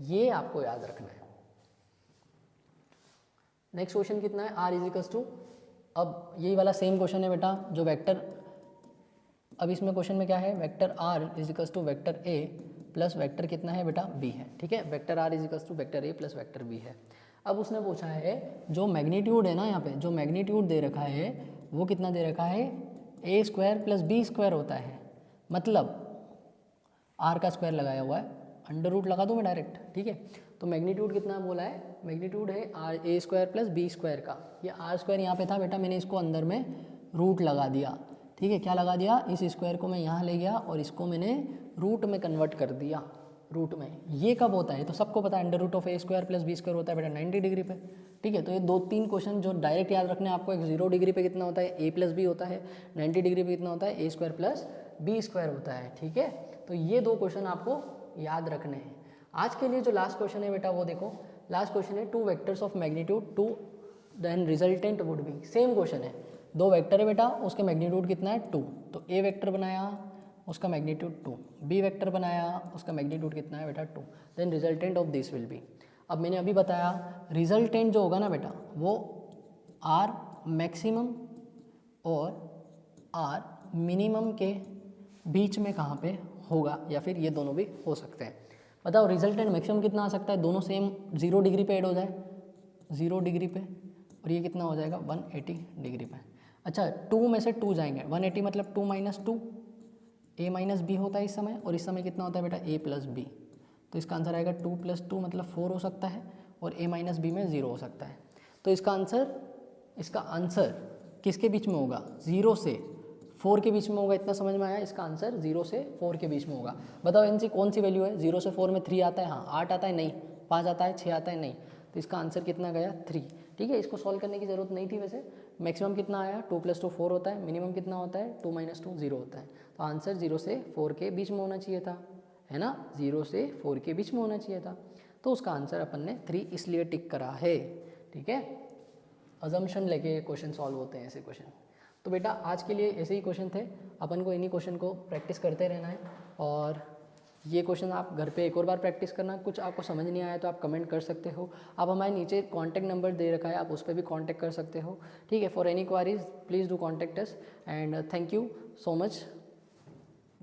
ये आपको याद रखना है। नेक्स्ट क्वेश्चन कितना है, r इज इक्वल्स टू, अब यही वाला सेम क्वेश्चन है बेटा, जो वेक्टर, अब इसमें क्वेश्चन में क्या है, vector r is equals to vector a plus vector कितना है बेटा b है, ठीक है, vector r is equals to vector a plus vector b है। अब उसने पूछा है जो मैग्नीट्यूड है ना, यहाँ पे जो मैग्नीट्यूड दे रखा है वो कितना दे रखा है, a² + b² होता है, मतलब r का स्क्वायर लगाया हुआ है, अंडर रूट लगा दूँ मैं डायरेक्ट, ठीक है। तो मैग्नीट्यूड कितना बोला है, मैग्नीट्यूड है a² + b² का, ये r² यहाँ पे था बेटा, मैंने इसको अंदर में रूट लगा दिया, ठीक है, क्या लगा दिया, इस स्क्वायर को मैं यहाँ ले गया और इसको मैंने रूट में कन्वर्ट कर दिया, रूट में। ये कब होता है, तो सबको पता है under root of a² + b² होता है बेटा 90 डिग्री पे, ठीक है। तो ये 2-3 क्वेश्चन जो डायरेक्ट याद रखने हैं आपको, एक 0 डिग्री पे कितना होता है a + b होता है, 90 डिग्री पे कितना होता है a² + b² होता है, ठीक है। तो ये 2 क्वेश्चन आपको याद रखने हैं। आज के लिए जो लास्ट क्वेश्चन है बेटा वो देखो, लास्ट क्वेश्चन है 2 vectors of magnitude 2 then resultant would be, same question है, 2 वेक्टर है बेटा, उसके मैग्नीट्यूड कितना है 2, तो a वेक्टर बनाया उसका मैग्नीट्यूड 2, b वेक्टर बनाया उसका मैग्नीट्यूड कितना है बेटा 2, then resultant of this will be. अब मैंने अभी बताया रिजल्टेंट जो होगा ना बेटा वो r मैक्सिमम और r मिनिमम के बीच में कहाँ पे होगा, या फिर ये दोनों भी हो सकते हैं। बताओ रिजल्टेंट मैक्सिमम कितना आ सकता है, दोनों सेम 0 डिग्री पे ऐड हो जाए, 0 डिग्री पे, और ये कितना हो जाएगा 180 डिग्री पे। अच्छा 2 में से 2 जाएंगे, 180 मतलब 2 - 2, a - b होता है इस समय, और इस समय कितना होता है बेटा a + b, तो इसका आंसर आएगा 2 + 2 मतलब 4 हो सकता है, और a - b में 0 हो सकता है। तो इसका आंसर किसके बीच में होगा, 0 से 4 के बीच में होगा, इतना समझ में आया। इसका आंसर 0 से 4 के बीच में होगा। बताओ इनसे कौन सी वैल्यू है, 0 से 4 में 3 आता है, हाँ 8 आता है नहीं, 5 आता है, 6 आता है नहीं, तो इसका आंसर कितना गया 3, ठीक है। इसको सॉल्व करने की ज़रूरत नहीं थी वैसे। मैक्सिमम कितना आया 2 + 2 4 होता है, मिनिमम कितना होता है 2 - 2 0 होता है, तो आंसर 0 से 4 के बीच में होना चाहिए था, है ना, 0 से 4 के बीच में होना चाहिए था, तो उसका आंसर अपन ने 3 इसलिए टिक करा है, ठीक है। अजम्पशन लेके क्वेश्चन सॉल्व होते हैं ऐसे क्वेश्चन। तो बेटा आज के लिए ऐसे ही क्वेश्चन थे, अपन को इन्हीं क्वेश्चन को प्रैक्टिस करते रहना है, और ये क्वेश्चन आप घर पे एक और बार प्रैक्टिस करना। कुछ आपको समझ नहीं आया तो आप कमेंट कर सकते हो, आप हमारे नीचे कॉन्टैक्ट नंबर दे रखा है, आप उस पर भी कॉन्टैक्ट कर सकते हो, ठीक है। For any queries please do contact us, and thank you so much.